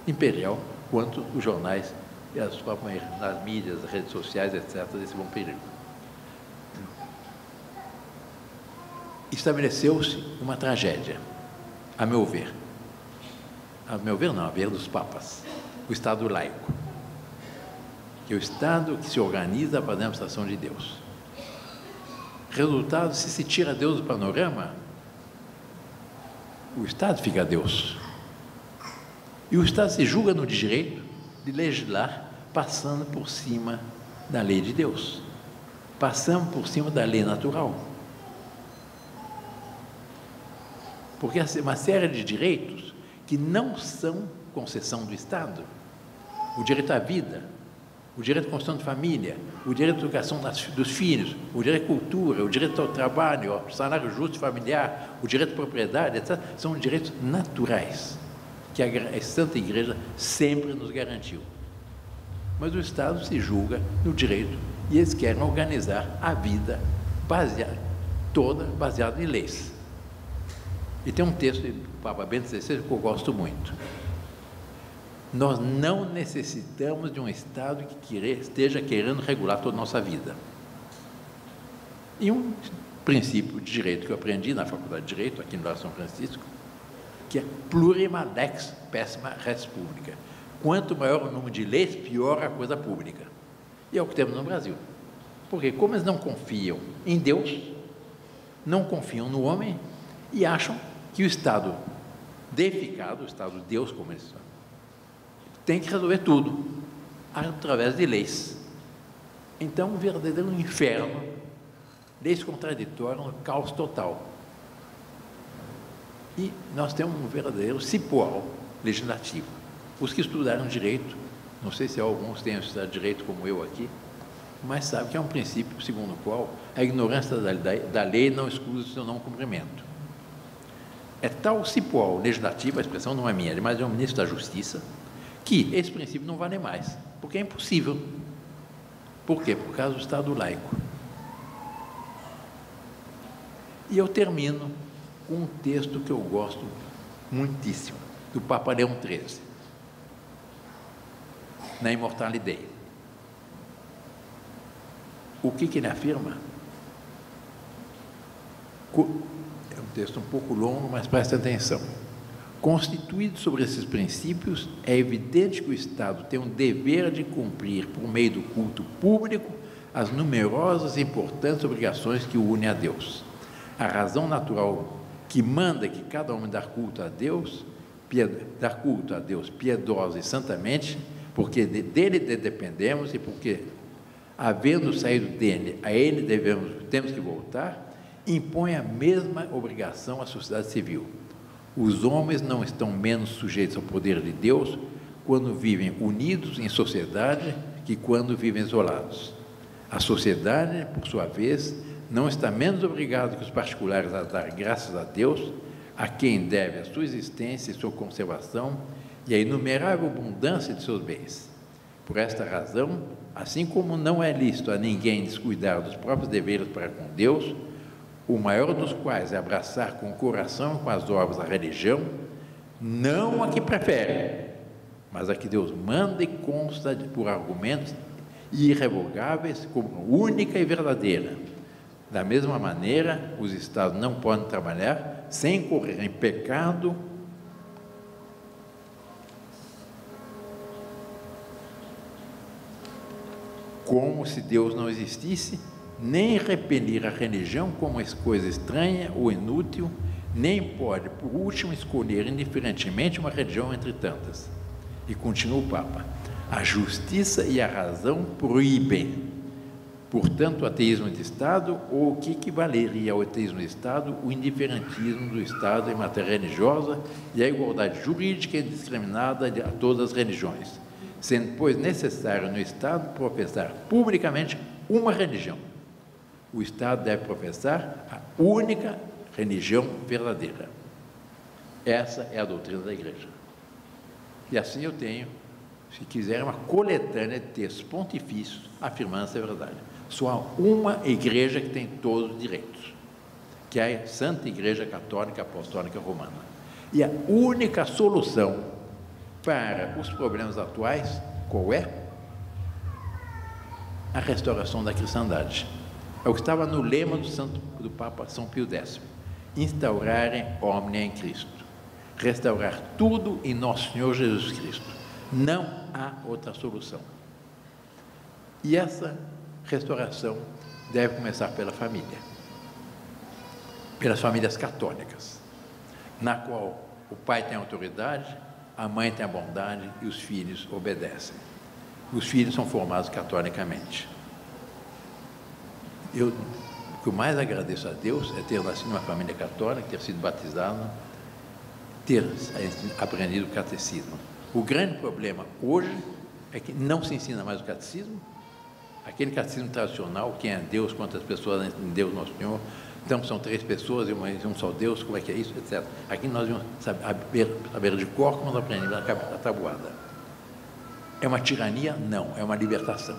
imperial quanto os jornais e as mídias, as redes sociais, etc., desse bom período. Estabeleceu-se uma tragédia, a meu ver. A meu ver, não, a ver dos papas. O Estado laico, que é o Estado que se organiza para a demonstração de Deus. Resultado: se tira Deus do panorama, o Estado fica Deus. E o Estado se julga no direito de legislar passando por cima da lei de Deus, passando por cima da lei natural. Porque uma série de direitos que não são concessão do Estado. O direito à vida, o direito à construção de família, o direito à educação dos filhos, o direito à cultura, o direito ao trabalho, ao salário justo familiar, o direito à propriedade, etc., são direitos naturais que a Santa Igreja sempre nos garantiu. Mas o Estado se julga no direito e eles querem organizar a vida toda baseada em leis. E tem um texto do Papa Bento XVI que eu gosto muito. Nós não necessitamos de um Estado que esteja querendo regular toda a nossa vida. E um princípio de direito que eu aprendi na Faculdade de Direito, aqui no São Francisco, que é plurima lex pessima res publica. Quanto maior o número de leis, pior a coisa pública. E é o que temos no Brasil. Porque como eles não confiam em Deus, não confiam no homem e acham que o Estado deificado, o Estado de Deus, como eles falam, tem que resolver tudo através de leis. Então, um verdadeiro inferno, leis contraditórias, um caos total. E nós temos um verdadeiro cipoal legislativo. Os que estudaram direito, não sei se alguns tenham estudado direito como eu aqui, mas sabe que é um princípio segundo o qual a ignorância da lei não exclui o seu não cumprimento. É tal cipoal legislativo, a expressão não é minha, mas é o ministro da Justiça, que esse princípio não vale mais, porque é impossível. Por quê? Por causa do Estado laico. E eu termino com um texto que eu gosto muitíssimo, do Papa Leão XIII, na Immortale Dei. O que ele afirma? É um texto um pouco longo, mas preste atenção. Constituído sobre esses princípios, é evidente que o Estado tem um dever de cumprir, por meio do culto público, as numerosas e importantes obrigações que o unem a Deus. A razão natural que manda que cada homem dar culto a Deus piedosa e santamente, porque dele dependemos e porque, havendo saído dele, a ele temos que voltar, impõe a mesma obrigação à sociedade civil. Os homens não estão menos sujeitos ao poder de Deus quando vivem unidos em sociedade que quando vivem isolados. A sociedade, por sua vez, não está menos obrigada que os particulares a dar graças a Deus, a quem deve a sua existência e sua conservação e a inumerável abundância de seus bens. Por esta razão, assim como não é lícito a ninguém descuidar dos próprios deveres para com Deus, o maior dos quais é abraçar com o coração e com as obras a religião, não a que prefere, mas a que Deus manda e consta por argumentos irrevogáveis como única e verdadeira. Da mesma maneira, os Estados não podem trabalhar sem incorrer em pecado como se Deus não existisse, nem repelir a religião como coisa estranha ou inútil, nem pode, por último, escolher indiferentemente uma religião entre tantas. E continua o Papa: a justiça e a razão proíbem, portanto, o ateísmo de Estado, ou o que equivaleria ao ateísmo de Estado, o indiferentismo do Estado em matéria religiosa e a igualdade jurídica indiscriminada a todas as religiões, sendo, pois, necessário no Estado professar publicamente uma religião. O Estado deve professar a única religião verdadeira. Essa é a doutrina da Igreja. E assim eu tenho, se quiser, uma coletânea de textos pontifícios afirmando essa verdade. Só há uma igreja que tem todos os direitos, que é a Santa Igreja Católica Apostólica Romana. E a única solução para os problemas atuais, qual é? A restauração da cristandade. É o que estava no lema do Papa São Pio X: instaurarem omnia em Cristo, restaurar tudo em Nosso Senhor Jesus Cristo. Não há outra solução. E essa restauração deve começar pela família, pelas famílias católicas, na qual o pai tem autoridade, a mãe tem a bondade e os filhos obedecem. Os filhos são formados catolicamente. O que eu mais agradeço a Deus é ter nascido numa família católica, ter sido batizado, ter aprendido o catecismo. O grande problema hoje é que não se ensina mais o catecismo, aquele catecismo tradicional, quem é Deus, quantas pessoas em Deus Nosso Senhor, então são 3 pessoas e um só Deus, como é que é isso, etc. Aqui nós vamos saber de cor como nós aprendemos a tabuada. É uma tirania? Não, é uma libertação.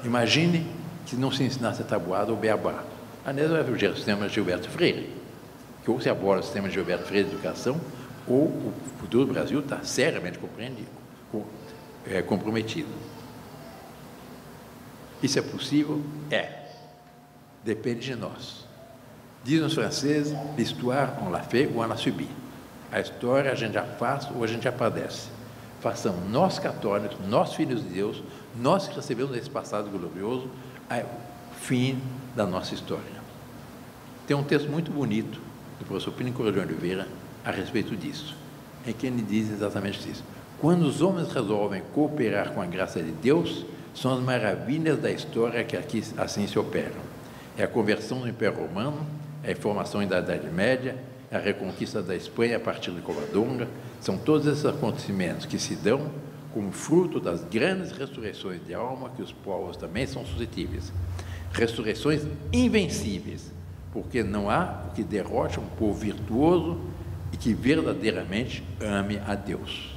Imagine que não se ensinasse a tabuada ou beabá. Aliás, vai o sistema de Gilberto Freire, que ou se aborda o sistema de Gilberto Freire de educação, ou o futuro do Brasil está seriamente comprometido. Isso é possível? É. Depende de nós. Dizem os franceses, l'histoire, on l'a fait ou on l'a subi. A história a gente já faz ou a gente já padece. Façamos nós católicos, nós filhos de Deus, nós que recebemos esse passado glorioso, o fim da nossa história. Tem um texto muito bonito do professor Plínio Correia de Oliveira a respeito disso, em que ele diz exatamente isso. Quando os homens resolvem cooperar com a graça de Deus, são as maravilhas da história que aqui assim se operam. É a conversão do Império Romano, é a formação da Idade Média, é a reconquista da Espanha a partir de Covadonga. São todos esses acontecimentos que se dão como fruto das grandes ressurreições de alma que os povos também são suscetíveis. Ressurreições invencíveis, porque não há o que derrote um povo virtuoso e que verdadeiramente ame a Deus.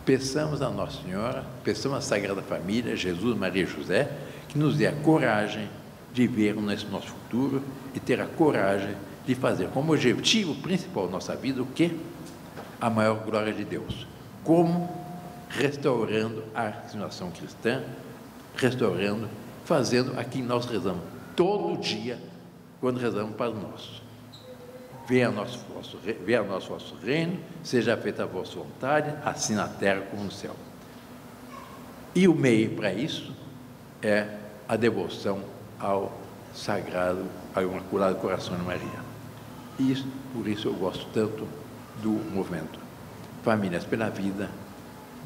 Peçamos a Nossa Senhora, peçamos a Sagrada Família, Jesus, Maria e José, que nos dê a coragem de ver nesse nosso futuro e ter a coragem de fazer como objetivo principal da nossa vida o quê? A maior glória de Deus. Como? Restaurando a situação cristã, restaurando, fazendo aquilo que nós rezamos todo dia, quando rezamos para nós. Venha nosso vosso reino, seja feita a vossa vontade, assim na terra como no céu. E o meio para isso é a devoção ao Sagrado, ao Imaculado Coração de Maria. Por isso eu gosto tanto do movimento Famílias pela Vida,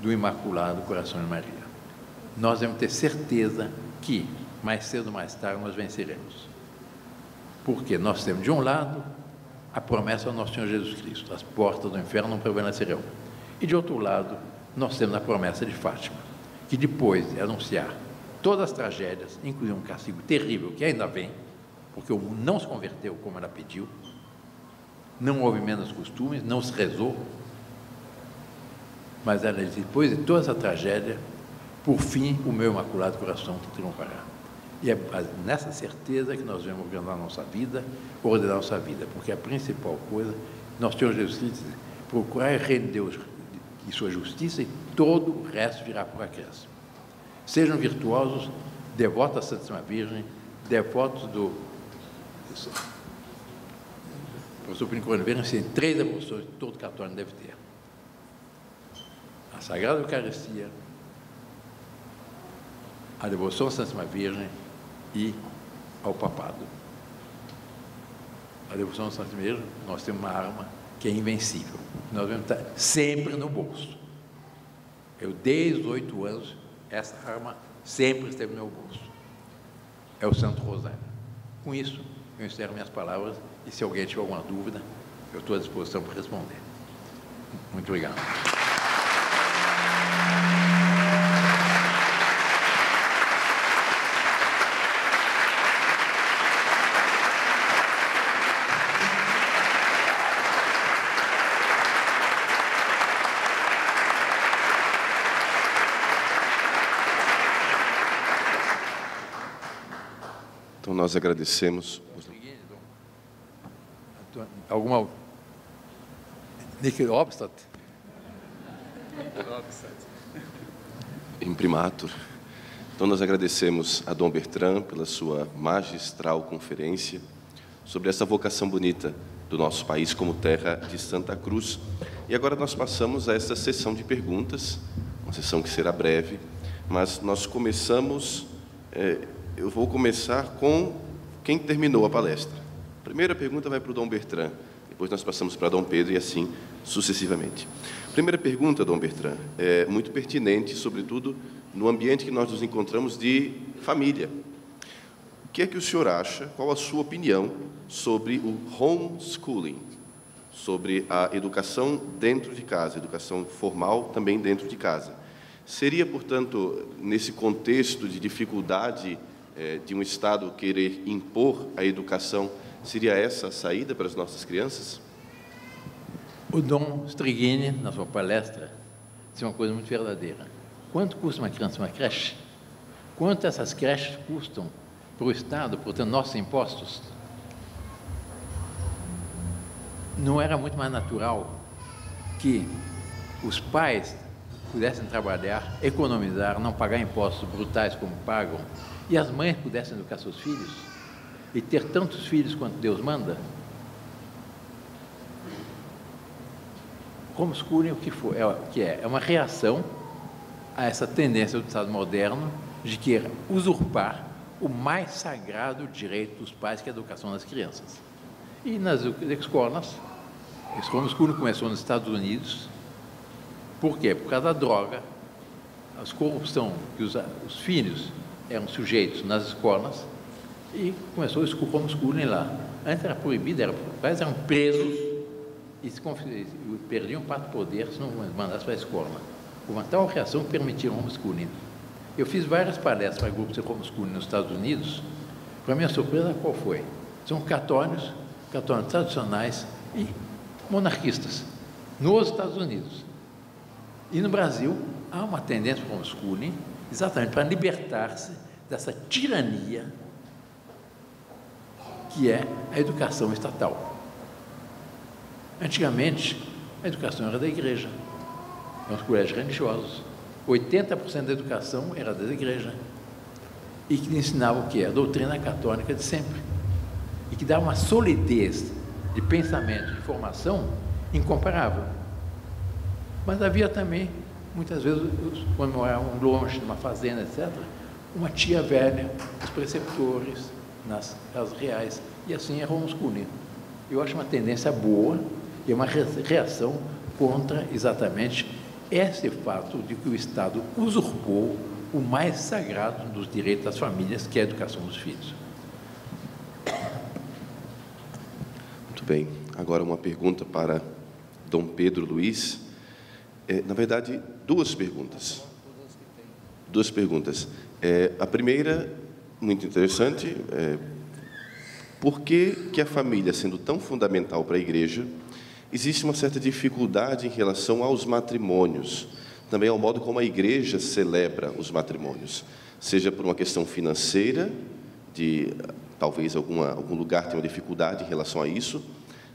do Imaculado Coração de Maria. Nós devemos ter certeza que, mais cedo ou mais tarde, nós venceremos. Porque nós temos, de um lado, a promessa do nosso Senhor Jesus Cristo, as portas do inferno não prevalecerão. E, de outro lado, nós temos a promessa de Fátima, que depois de anunciar todas as tragédias, inclusive um castigo terrível que ainda vem, porque o mundo não se converteu como ela pediu, não houve menos costumes, não se rezou, mas ela diz, depois de toda essa tragédia, por fim, o meu Imaculado Coração triunfará. E é nessa certeza que nós vamos ordenar a nossa vida, porque a principal coisa, nosso Senhor Jesus Cristo diz, procurar o reino de Deus e sua justiça, e todo o resto virá por acréscimo. Sejam virtuosos, devotos à Santíssima Virgem, devotos do... O professor Plínio Correia de Oliveira ensina 3 devoções que todo católico deve ter. A Sagrada Eucaristia, a devoção à Santíssima Virgem e ao Papado. A devoção à Santíssima Virgem, nós temos uma arma que é invencível. Nós devemos estar sempre no bolso. Eu, desde os 8 anos, essa arma sempre esteve no meu bolso. É o Santo Rosário. Com isso, eu encerro minhas palavras e, se alguém tiver alguma dúvida, eu estou à disposição para responder. Muito obrigado. Então, nós agradecemos. Alguma... Nick Obstadt? Imprimatur. Então, nós agradecemos a Dom Bertrand pela sua magistral conferência sobre essa vocação bonita do nosso país como terra de Santa Cruz. E agora nós passamos a essa sessão de perguntas, uma sessão que será breve, mas nós começamos... eu vou começar com quem terminou a palestra. A primeira pergunta vai para o Dom Bertrand, depois nós passamos para Dom Pedro e assim sucessivamente. Primeira pergunta, Dom Bertrand, é muito pertinente, sobretudo no ambiente que nós nos encontramos de família. O que é que o senhor acha, qual a sua opinião sobre o homeschooling? sobre a educação dentro de casa, educação formal também dentro de casa. Seria, portanto, nesse contexto de dificuldade de um Estado querer impor a educação, seria essa a saída para as nossas crianças? O Dom Strigini, na sua palestra, disse uma coisa muito verdadeira. Quanto custa uma criança uma creche? Quanto essas creches custam para o Estado, portanto, nossos impostos? Não era muito mais natural que os pais pudessem trabalhar, economizar, não pagar impostos brutais como pagam, e as mães pudessem educar seus filhos, e ter tantos filhos quanto Deus manda? Homeschooling, o que é? É uma reação a essa tendência do Estado moderno de querer usurpar o mais sagrado direito dos pais, que é a educação das crianças. E nas escolas, esse homeschooling começou nos Estados Unidos. Por quê? Por causa da droga, a corrupção, que os filhos eram sujeitos nas escolas, e começou o homeschooling lá. Antes era proibido, os pais eram presos e perdiam parte do poder se não mandasse para a escola. Uma tal reação permitia o homeschooling. Eu fiz várias palestras para grupos de homeschooling nos Estados Unidos. Para minha surpresa, qual foi? São católicos tradicionais e monarquistas, nos Estados Unidos. E no Brasil, há uma tendência para o homeschooling, exatamente para libertar-se dessa tirania que é a educação estatal. Antigamente, a educação era da igreja, eram os colégios religiosos. 80% da educação era da igreja, e que ensinava o que? A doutrina católica de sempre, e que dava uma solidez de pensamento, de formação incomparável. Mas havia também, muitas vezes, quando moravam longe, numa fazenda, etc., uma tia velha, os preceptores, nas casas reais, e assim era o homeschooling. Eu acho uma tendência boa, e uma reação contra exatamente esse fato de que o Estado usurpou o mais sagrado dos direitos das famílias, que é a educação dos filhos. Muito bem. Agora uma pergunta para Dom Pedro Luiz. Na verdade, duas perguntas. A primeira, muito interessante, por que a família, sendo tão fundamental para a Igreja, existe uma certa dificuldade em relação aos matrimônios, também ao modo como a Igreja celebra os matrimônios, seja por uma questão financeira, de talvez algum lugar tenha uma dificuldade em relação a isso,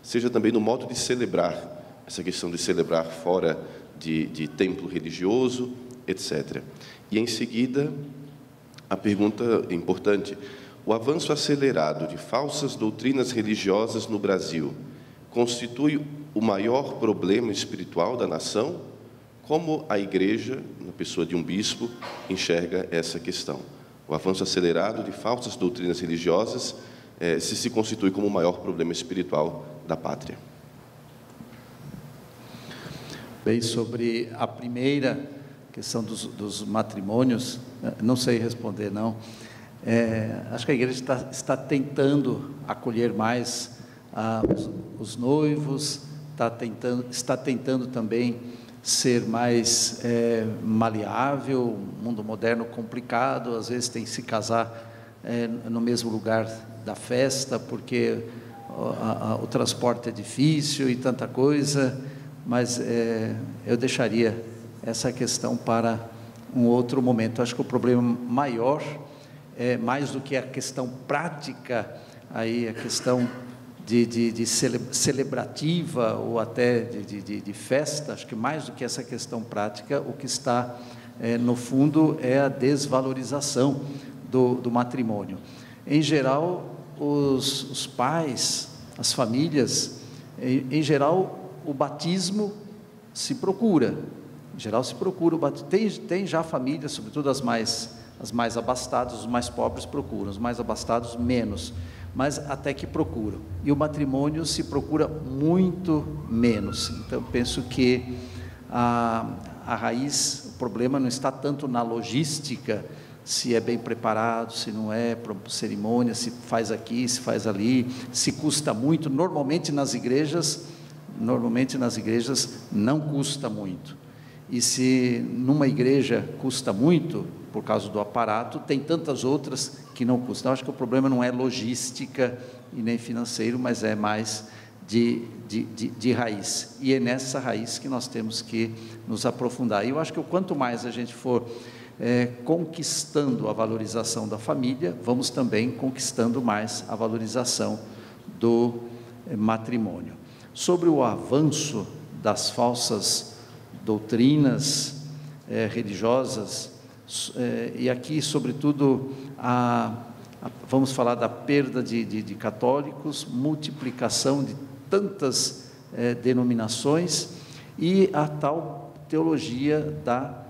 seja também no modo de celebrar, essa questão de celebrar fora de templo religioso, etc. E, em seguida, a pergunta importante: o avanço acelerado de falsas doutrinas religiosas no Brasil constitui o maior problema espiritual da nação? Como a Igreja, na pessoa de um bispo, enxerga essa questão? O avanço acelerado de falsas doutrinas religiosas se constitui como o maior problema espiritual da pátria. Bem, sobre a primeira questão dos matrimônios, não sei responder, não. Acho que a Igreja está tentando acolher mais os noivos, está tentando também ser mais maleável. O mundo moderno complicado, às vezes tem que se casar no mesmo lugar da festa, porque o transporte é difícil e tanta coisa, mas eu deixaria essa questão para um outro momento. Acho que o problema maior, mais do que a questão prática, aí a questão de celebrativa ou até de festa, acho que mais do que essa questão prática, o que está no fundo é a desvalorização do matrimônio. Em geral, os pais, as famílias, em geral, o batismo se procura. Em geral, se procura o batismo. Tem já famílias, sobretudo as mais abastadas, os mais pobres procuram, os mais abastados menos, mas até que procuram. E o matrimônio se procura muito menos. Então, penso que a raiz, o problema não está tanto na logística, se é bem preparado, se não é, cerimônia, se faz aqui, se faz ali, se custa muito. Normalmente nas igrejas normalmente nas igrejas não custa muito. E se numa igreja custa muito, por causa do aparato, tem tantas outras que não custam. Eu acho que o problema não é logística e nem financeiro, mas é mais de raiz. E é nessa raiz que nós temos que nos aprofundar. E eu acho que quanto mais a gente for conquistando a valorização da família, vamos também conquistando mais a valorização do matrimônio. Sobre o avanço das falsas doutrinas religiosas, e aqui sobretudo vamos falar da perda de católicos, multiplicação de tantas denominações e a tal teologia da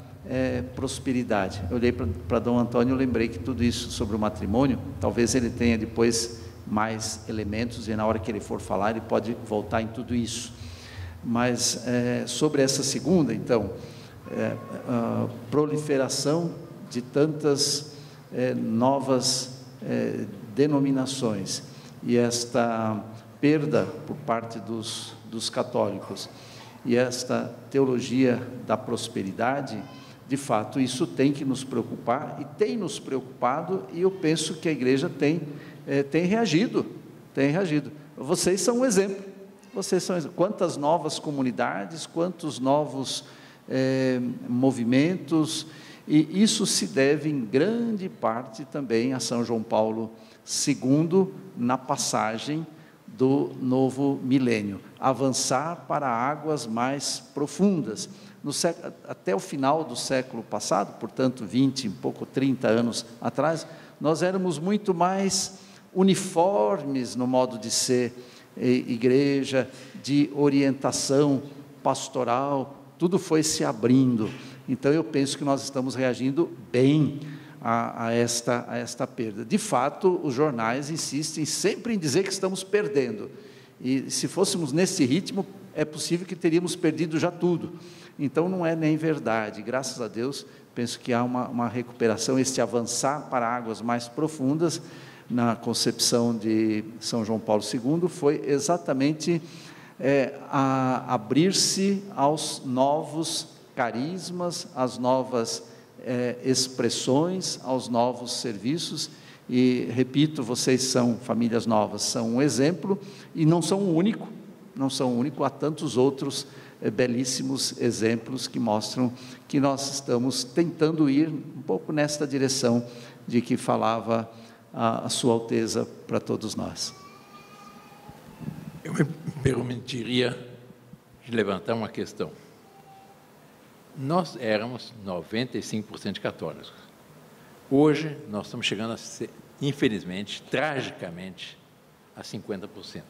prosperidade. Eu olhei para Dom Antônio, eu lembrei que tudo isso sobre o matrimônio, talvez ele tenha depois mais elementos, e na hora que ele for falar, ele pode voltar em tudo isso. Mas sobre essa segunda, então, a proliferação de tantas novas denominações, e esta perda por parte dos católicos, e esta teologia da prosperidade, de fato, isso tem que nos preocupar, e tem nos preocupado, e eu penso que a igreja tem reagido. Vocês são um exemplo. Quantas novas comunidades, quantos novos movimentos, e isso se deve em grande parte também a São João Paulo II, na passagem do novo milênio, avançar para águas mais profundas. Até o final do século passado, portanto 20, um pouco 30 anos atrás, nós éramos muito mais uniformes no modo de ser igreja, de orientação pastoral, tudo foi se abrindo. Então eu penso que nós estamos reagindo bem a esta perda. De fato, os jornais insistem sempre em dizer que estamos perdendo, e se fôssemos nesse ritmo, é possível que teríamos perdido já tudo. Então não é nem verdade, graças a Deus, penso que há uma recuperação, este avançar para águas mais profundas, na concepção de São João Paulo II, foi exatamente abrir-se aos novos carismas, às novas expressões, aos novos serviços. E repito, vocês são famílias novas, são um exemplo, e não são o único, há tantos outros belíssimos exemplos que mostram que nós estamos tentando ir um pouco nesta direção de que falava a Sua Alteza para todos nós. Eu me permitiria levantar uma questão. Nós éramos 95% católicos. Hoje, nós estamos chegando a ser, infelizmente, tragicamente, a 50%.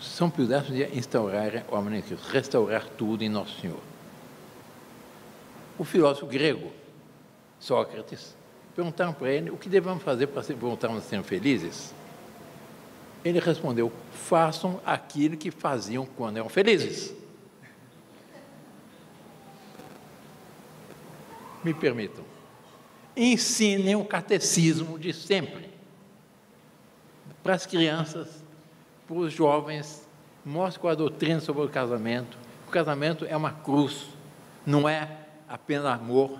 São Pio X ia instaurar o homem em Cristo, restaurar tudo em Nosso Senhor. O filósofo grego, Sócrates, perguntaram para ele o que devemos fazer para voltarmos a ser felizes. Ele respondeu: façam aquilo que faziam quando eram felizes. Me permitam, ensinem o catecismo de sempre para as crianças, para os jovens, mostre qual a doutrina sobre o casamento. O casamento é uma cruz, não é apenas amor.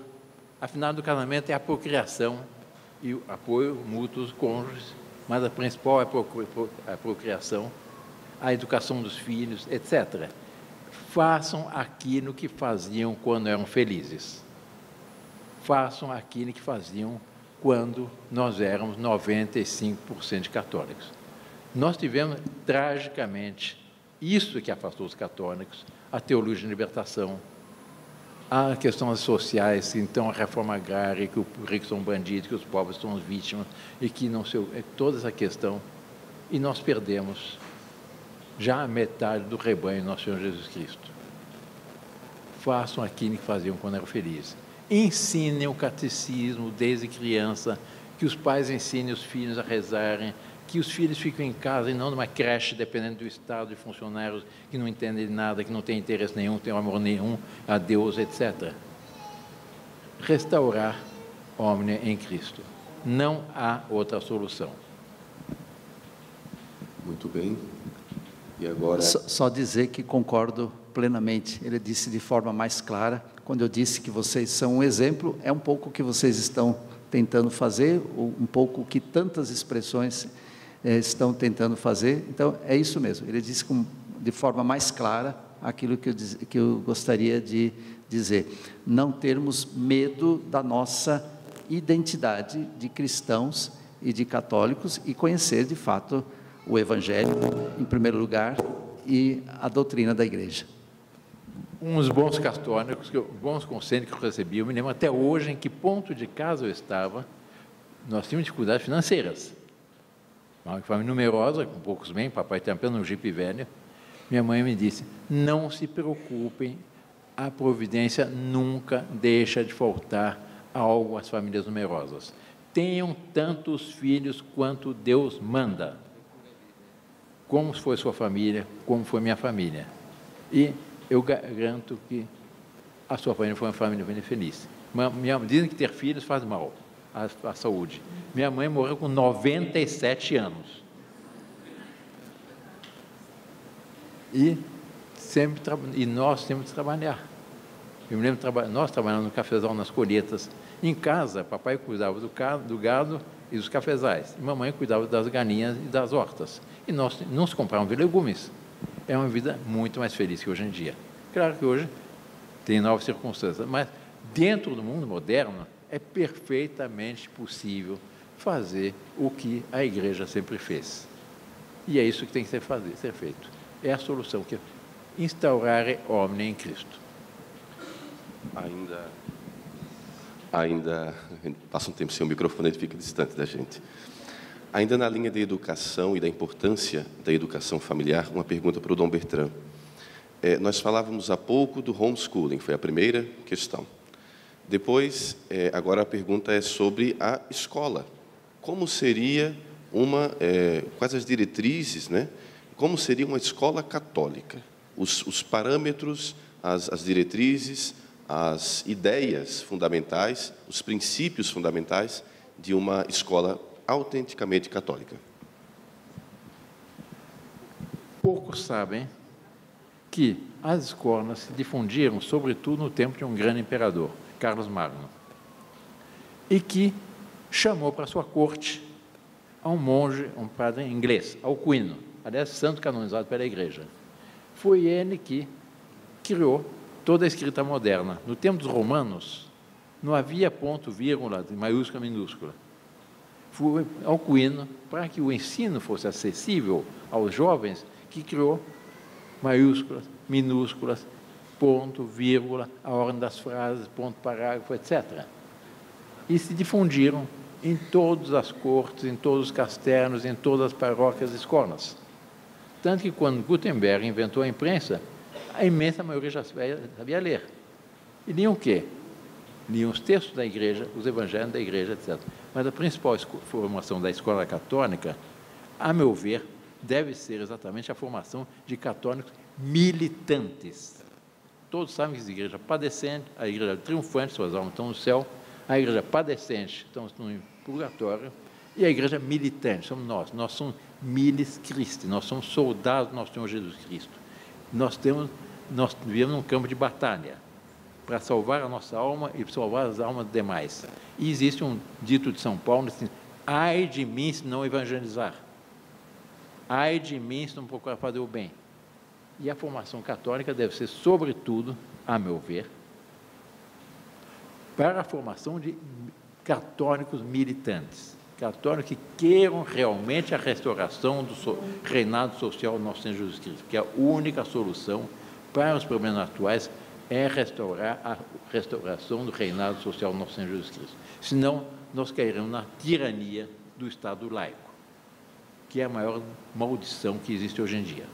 Afinal, do casamento é a procriação e o apoio mútuo dos cônjuges, mas a principal é a procriação, a educação dos filhos, etc. Façam aquilo que faziam quando eram felizes. Façam aquilo que faziam quando nós éramos 95% católicos. Nós tivemos, tragicamente, isso que afastou os católicos, a teologia de libertação, a questões sociais, então a reforma agrária, que os ricos são bandidos, que os pobres são as vítimas, e que não sei, toda essa questão, e nós perdemos já a metade do rebanho do nosso Senhor Jesus Cristo. Façam aquilo que faziam quando eram felizes. Ensinem o catecismo desde criança, que os pais ensinem os filhos a rezarem, que os filhos fiquem em casa e não numa creche, dependendo do estado de funcionários que não entendem nada, que não têm interesse nenhum, têm amor nenhum a Deus, etc. Restaurar o homem em Cristo. Não há outra solução. Muito bem. E agora... Só dizer que concordo plenamente. Ele disse de forma mais clara, quando eu disse que vocês são um exemplo, é um pouco o que vocês estão tentando fazer, um pouco o que tantas expressões estão tentando fazer. Então, é isso mesmo. Ele disse de forma mais clara aquilo que eu gostaria de dizer. Não termos medo da nossa identidade de cristãos e de católicos e conhecer, de fato, o Evangelho, em primeiro lugar, e a doutrina da Igreja. Uns bons católicos, bons conselhos que eu recebi, eu me lembro até hoje em que ponto de casa eu estava, nós tínhamos dificuldades financeiras. Uma família numerosa, com poucos bens, papai tem apenas um jipe velho. Minha mãe me disse, não se preocupem, a providência nunca deixa de faltar algo às famílias numerosas. Tenham tantos filhos quanto Deus manda. Como foi sua família, como foi minha família. E eu garanto que a sua família foi uma família bem feliz. Dizem que ter filhos faz mal à saúde. Minha mãe morreu com 97 anos. E nós temos que trabalhar. Eu me lembro, nós trabalhamos no cafezal, nas colheitas. Em casa, papai cuidava do gado e dos cafezais. E mamãe cuidava das galinhas e das hortas. E nós não se compravam legumes. É uma vida muito mais feliz que hoje em dia. Claro que hoje tem novas circunstâncias, mas dentro do mundo moderno é perfeitamente possível fazer o que a Igreja sempre fez. E é isso que tem que ser feito. É a solução, que é instaurare omnia em Cristo. Ainda passa um tempo sem o microfone, ele fica distante da gente. Ainda na linha da educação e da importância da educação familiar, uma pergunta para o Dom Bertrand. Nós falávamos há pouco do homeschooling, foi a primeira questão. Depois, agora a pergunta é sobre a escola. Como seria quais as diretrizes, né? Como seria uma escola católica? Os parâmetros, as diretrizes, as ideias fundamentais, os princípios fundamentais de uma escola autenticamente católica. Poucos sabem que as escolas se difundiram, sobretudo no tempo de um grande imperador, Carlos Magno, e que chamou para sua corte a um monge, um padre inglês, Alcuino, aliás, santo canonizado pela Igreja. Foi ele que criou toda a escrita moderna. No tempo dos romanos, não havia ponto, vírgula, maiúscula, minúscula. Foi Alcuino, para que o ensino fosse acessível aos jovens, que criou maiúsculas, minúsculas, ponto, vírgula, a ordem das frases, ponto, parágrafo, etc. E se difundiram em todas as cortes, em todos os castelos, em todas as paróquias e escolas. Tanto que, quando Gutenberg inventou a imprensa, a imensa maioria já sabia ler. E liam o quê? Liam os textos da Igreja, os evangelhos da Igreja, etc. Mas a principal formação da escola católica, a meu ver, deve ser exatamente a formação de católicos militantes. Todos sabem que a Igreja padecente, a Igreja triunfante, suas almas estão no céu, a Igreja padecente, estamos no purgatório, e a Igreja militante, somos nós somos miles Christi, nós somos soldados do nosso Senhor Jesus Cristo. Nós vivemos num campo de batalha para salvar a nossa alma e salvar as almas demais. E existe um dito de São Paulo assim: ai de mim se não evangelizar, ai de mim se não procurar fazer o bem. E a formação católica deve ser, sobretudo, a meu ver, para a formação de católicos militantes, católicos que queiram realmente a restauração do reinado social do nosso Senhor Jesus Cristo, que a única solução para os problemas atuais é restaurar a restauração do reinado social do nosso Senhor Jesus Cristo. Senão, nós cairemos na tirania do Estado laico, que é a maior maldição que existe hoje em dia.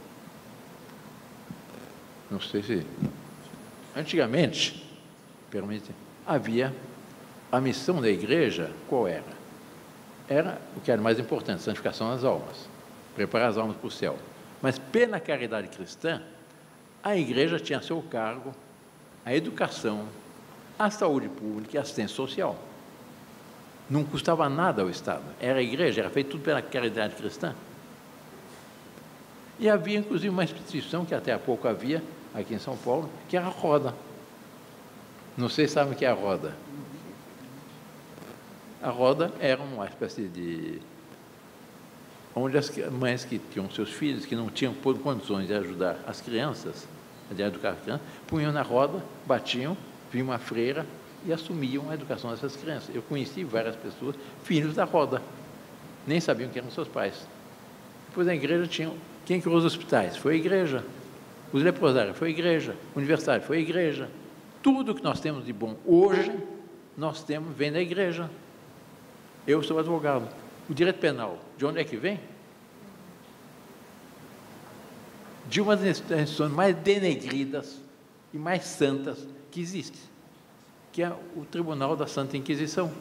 Não sei se... Antigamente, havia a missão da Igreja, qual era? Era o que era mais importante, santificação das almas, preparar as almas para o céu. Mas, pela caridade cristã, a Igreja tinha a seu cargo a educação, a saúde pública e a assistência social. Não custava nada ao Estado. Era a Igreja, era feito tudo pela caridade cristã. E havia, inclusive, uma instituição que até há pouco havia, aqui em São Paulo, que era a roda. Não sei se sabem o que é a roda. A roda era uma espécie de... onde as mães que tinham seus filhos, que não tinham condições de ajudar as crianças, de educar as crianças, punham na roda, batiam, vinha uma freira e assumiam a educação dessas crianças. Eu conheci várias pessoas, filhos da roda, nem sabiam que eram seus pais. Depois na igreja tinham... Quem criou os hospitais? Foi a igreja. Os leprosários? Foi a igreja. O universitário? Foi a igreja. Tudo que nós temos de bom hoje, nós temos, vem da igreja. Eu sou advogado. O direito penal, de onde é que vem? De uma das instituições mais denegridas e mais santas que existe, que é o Tribunal da Santa Inquisição.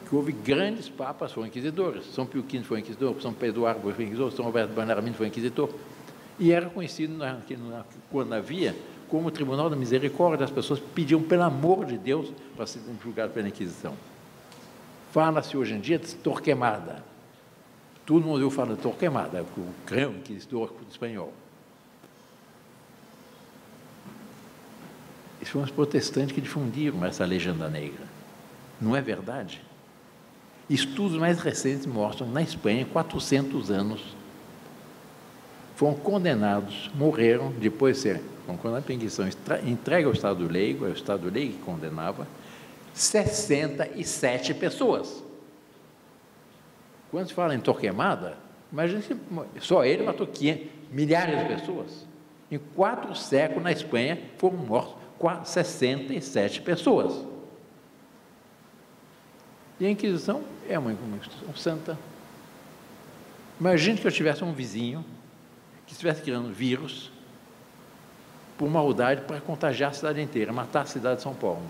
Que houve grandes papas foram inquisidores. São Pio V foi inquisidor, São Pedro Arbo foi inquisidor, São Roberto Bellarmine foi inquisidor. E era conhecido, quando havia, como o Tribunal da Misericórdia. As pessoas pediam, pelo amor de Deus, para ser julgado pela Inquisição. Fala-se hoje em dia de Torquemada. Todo mundo ouviu falar de Torquemada, o grande inquisidor espanhol. Esses foram os protestantes que difundiram essa legenda negra. Não é verdade? Estudos mais recentes mostram, na Espanha, 400 anos, foram condenados, morreram, depois de serem condenados pela Inquisição, entregue ao Estado Leigo, é o Estado Leigo que condenava, 67 pessoas. Quando se fala em Torquemada, imagina se só ele matou milhares de pessoas. Em 4 séculos, na Espanha, foram mortos 67 pessoas. E a Inquisição é uma instituição santa. Imagine que eu tivesse um vizinho que estivesse criando vírus por maldade para contagiar a cidade inteira, matar a cidade de São Paulo.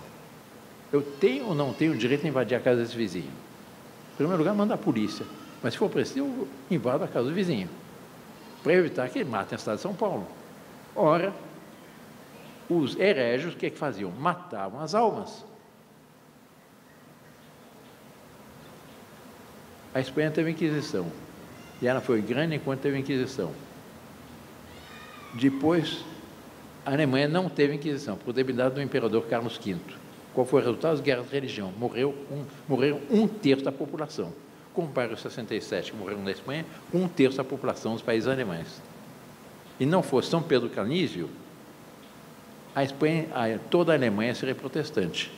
Eu tenho ou não tenho o direito de invadir a casa desse vizinho? Em primeiro lugar, manda a polícia. Mas, se for preciso, eu invado a casa do vizinho, para evitar que ele mate a cidade de São Paulo. Ora, os hereges, o que é que faziam? Matavam as almas. A Espanha teve Inquisição, e ela foi grande enquanto teve Inquisição. Depois, a Alemanha não teve Inquisição, por debilidade do imperador Carlos V. Qual foi o resultado? As guerras de religião. Morreram 1/3 da população. Compare os 67 que morreram na Espanha, 1/3 da população dos países alemães. E não fosse São Pedro Canísio, a Espanha, toda a Alemanha seria protestante.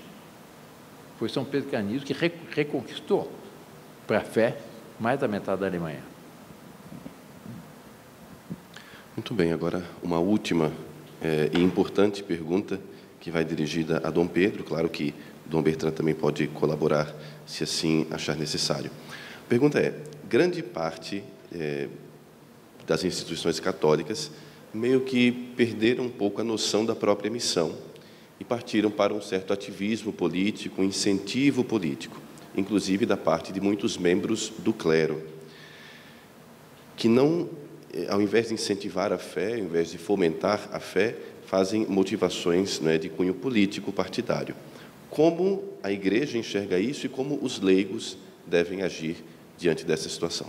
Foi São Pedro Canísio que reconquistou para a fé mais da metade da Alemanha. Muito bem, agora uma última e importante pergunta que vai dirigida a Dom Pedro. Claro que Dom Bertrand também pode colaborar, se assim achar necessário. A pergunta é: grande parte das instituições católicas meio que perderam um pouco a noção da própria missão e partiram para um certo ativismo político, um incentivo político, inclusive da parte de muitos membros do clero, que não, ao invés de incentivar a fé, ao invés de fomentar a fé, fazem motivações, né, de cunho político partidário. Como a Igreja enxerga isso e como os leigos devem agir diante dessa situação?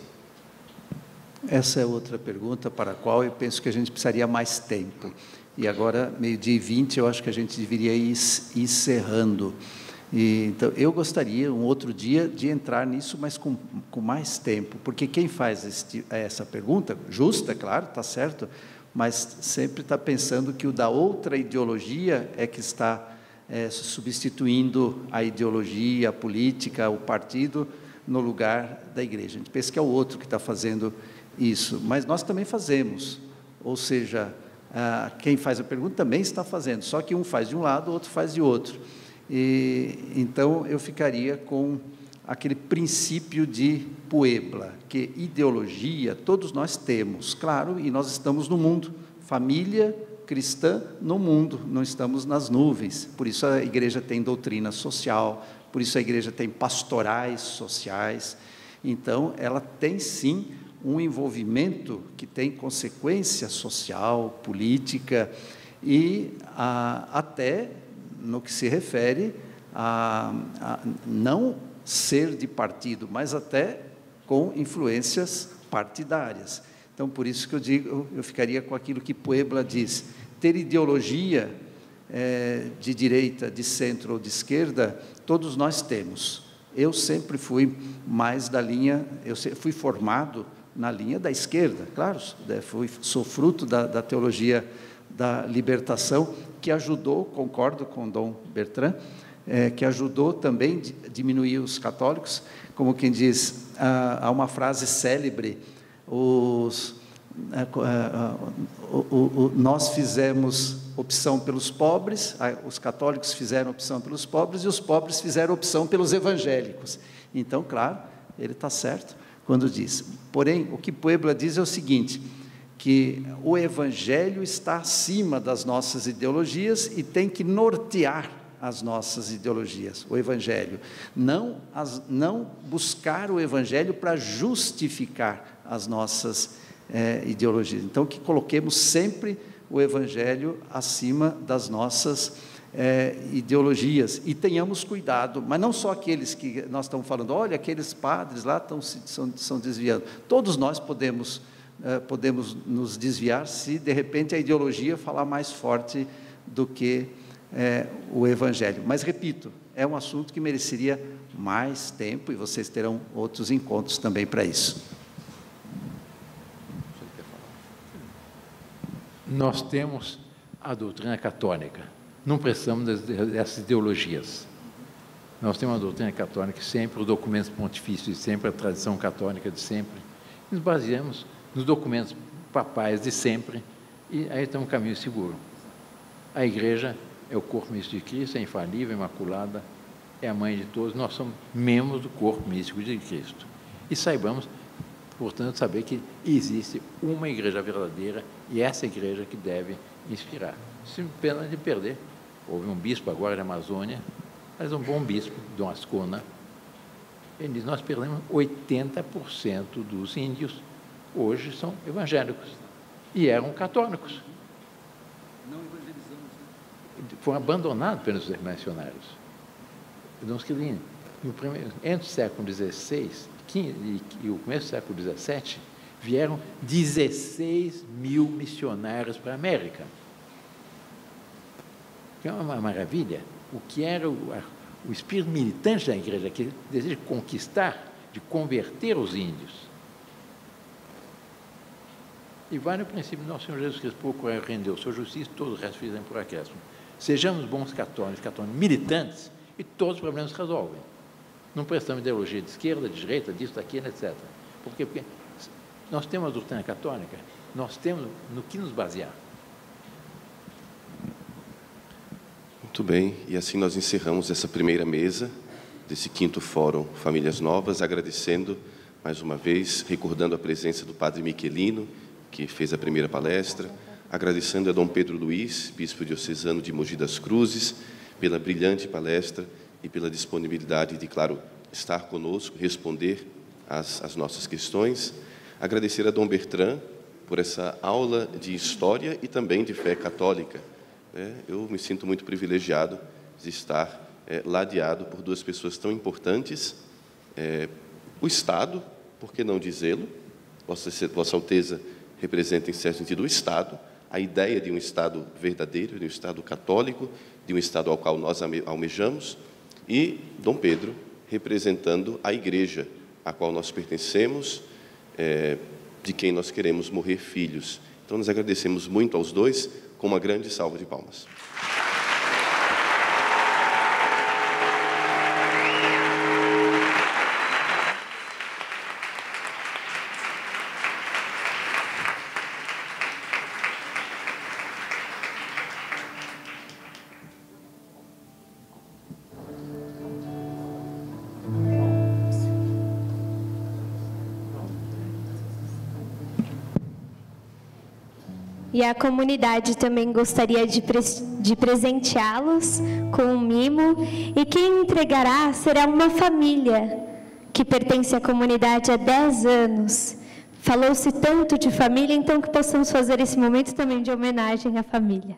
Essa é outra pergunta para a qual eu penso que a gente precisaria mais tempo. E agora, 12h20, eu acho que a gente deveria ir encerrando. Então, eu gostaria, um outro dia, de entrar nisso, mas com mais tempo, porque quem faz essa pergunta, justa, claro, está certo, mas sempre está pensando que o da outra ideologia é que está substituindo a ideologia, a política, o partido, no lugar da igreja. A gente pensa que é o outro que está fazendo isso, mas nós também fazemos, ou seja, quem faz a pergunta também está fazendo, só que um faz de um lado, o outro faz de outro. Então, eu ficaria com aquele princípio de Puebla, que ideologia todos nós temos, claro, e nós estamos no mundo, família cristã no mundo, não estamos nas nuvens, por isso a igreja tem doutrina social, por isso a igreja tem pastorais sociais, então ela tem sim um envolvimento que tem consequência social, política e até no que se refere a não ser de partido, mas até com influências partidárias. Então, por isso que eu digo, eu ficaria com aquilo que Puebla diz: ter ideologia de direita, de centro ou de esquerda, todos nós temos. Eu sempre fui mais da linha, fui formado na linha da esquerda, claro, sou fruto da teologia da libertação, que ajudou, concordo com Dom Bertrand, que ajudou também a diminuir os católicos. Como quem diz, há uma frase célebre: nós fizemos opção pelos pobres, os católicos fizeram opção pelos pobres, e os pobres fizeram opção pelos evangélicos. Então, claro, ele está certo quando diz. Porém, o que Puebla diz é o seguinte, que o evangelho está acima das nossas ideologias e tem que nortear as nossas ideologias, o evangelho. Não buscar o evangelho para justificar as nossas ideologias. Então, que coloquemos sempre o evangelho acima das nossas ideologias, e tenhamos cuidado, mas não só aqueles que nós estamos falando, olha, aqueles padres lá são desviando. Todos nós podemos nos desviar se de repente a ideologia falar mais forte do que o evangelho. Mas repito, é um assunto que mereceria mais tempo, e vocês terão outros encontros também para isso. Nós temos a doutrina católica, não precisamos dessas ideologias. Nós temos a doutrina católica sempre, os documentos pontifícios de sempre, a tradição católica de sempre. Nos baseamos nos documentos papais de sempre, e aí está um caminho seguro. A igreja é o corpo místico de Cristo, é infalível, é imaculada, é a mãe de todos, nós somos membros do corpo místico de Cristo. E saibamos, portanto, saber que existe uma igreja verdadeira, e essa igreja que deve inspirar. Sem pena de perder. Houve um bispo agora na Amazônia, mas um bom bispo, Dom Ascona, ele diz: nós perdemos 80% dos índios, hoje são evangélicos, e eram católicos. Não evangelizamos, né? Foram abandonados pelos missionários. Dom Schilling, entre o século XVI e o começo do século XVII, vieram 16 mil missionários para a América. Que é uma maravilha. O que era o espírito militante da igreja, que deseja conquistar, de converter os índios. E vale o princípio do nosso Senhor Jesus Cristo: procurar render o seu justiça, todo o resto fizem por acréscimo. Sejamos bons católicos militantes, e todos os problemas se resolvem. Não prestamos ideologia de esquerda, de direita, disso, daquilo, etc. Por quê? Porque nós temos a doutrina católica, nós temos no que nos basear. Muito bem, e assim nós encerramos essa primeira mesa desse 5º Fórum Famílias Novas, agradecendo mais uma vez, recordando a presença do Padre Miquelino, que fez a primeira palestra, agradecendo a Dom Pedro Luiz, Bispo Diocesano de Mogi das Cruzes, pela brilhante palestra e pela disponibilidade de, claro, estar conosco, responder às nossas questões. Agradecer a Dom Bertrand por essa aula de história e também de fé católica. Eu me sinto muito privilegiado de estar ladeado por duas pessoas tão importantes. O Estado, por que não dizê-lo? Vossa Alteza representa, em certo sentido, o Estado, a ideia de um Estado verdadeiro, de um Estado católico, de um Estado ao qual nós almejamos, e Dom Pedro, representando a Igreja a qual nós pertencemos, de quem nós queremos morrer filhos. Então, nós agradecemos muito aos dois, com uma grande salva de palmas. E a comunidade também gostaria de presenteá-los com um mimo, e quem entregará será uma família que pertence à comunidade há 10 anos. Falou-se tanto de família, então que possamos fazer esse momento também de homenagem à família.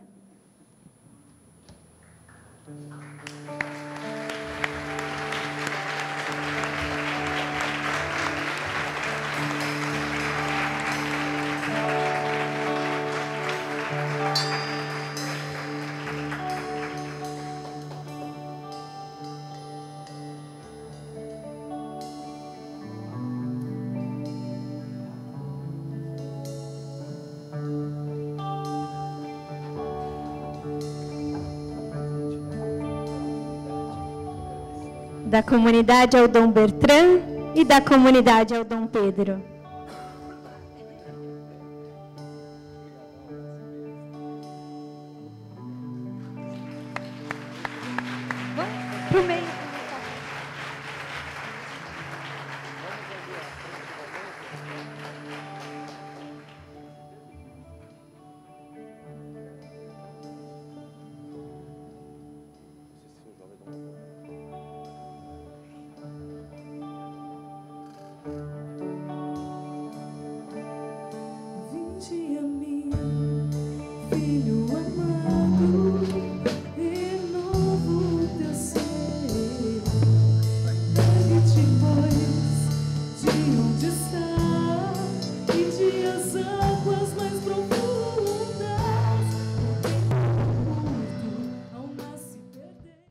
da comunidade ao Dom Bertrand e da comunidade ao Dom Pedro. Pro meio. Vinde a mim, filho amado.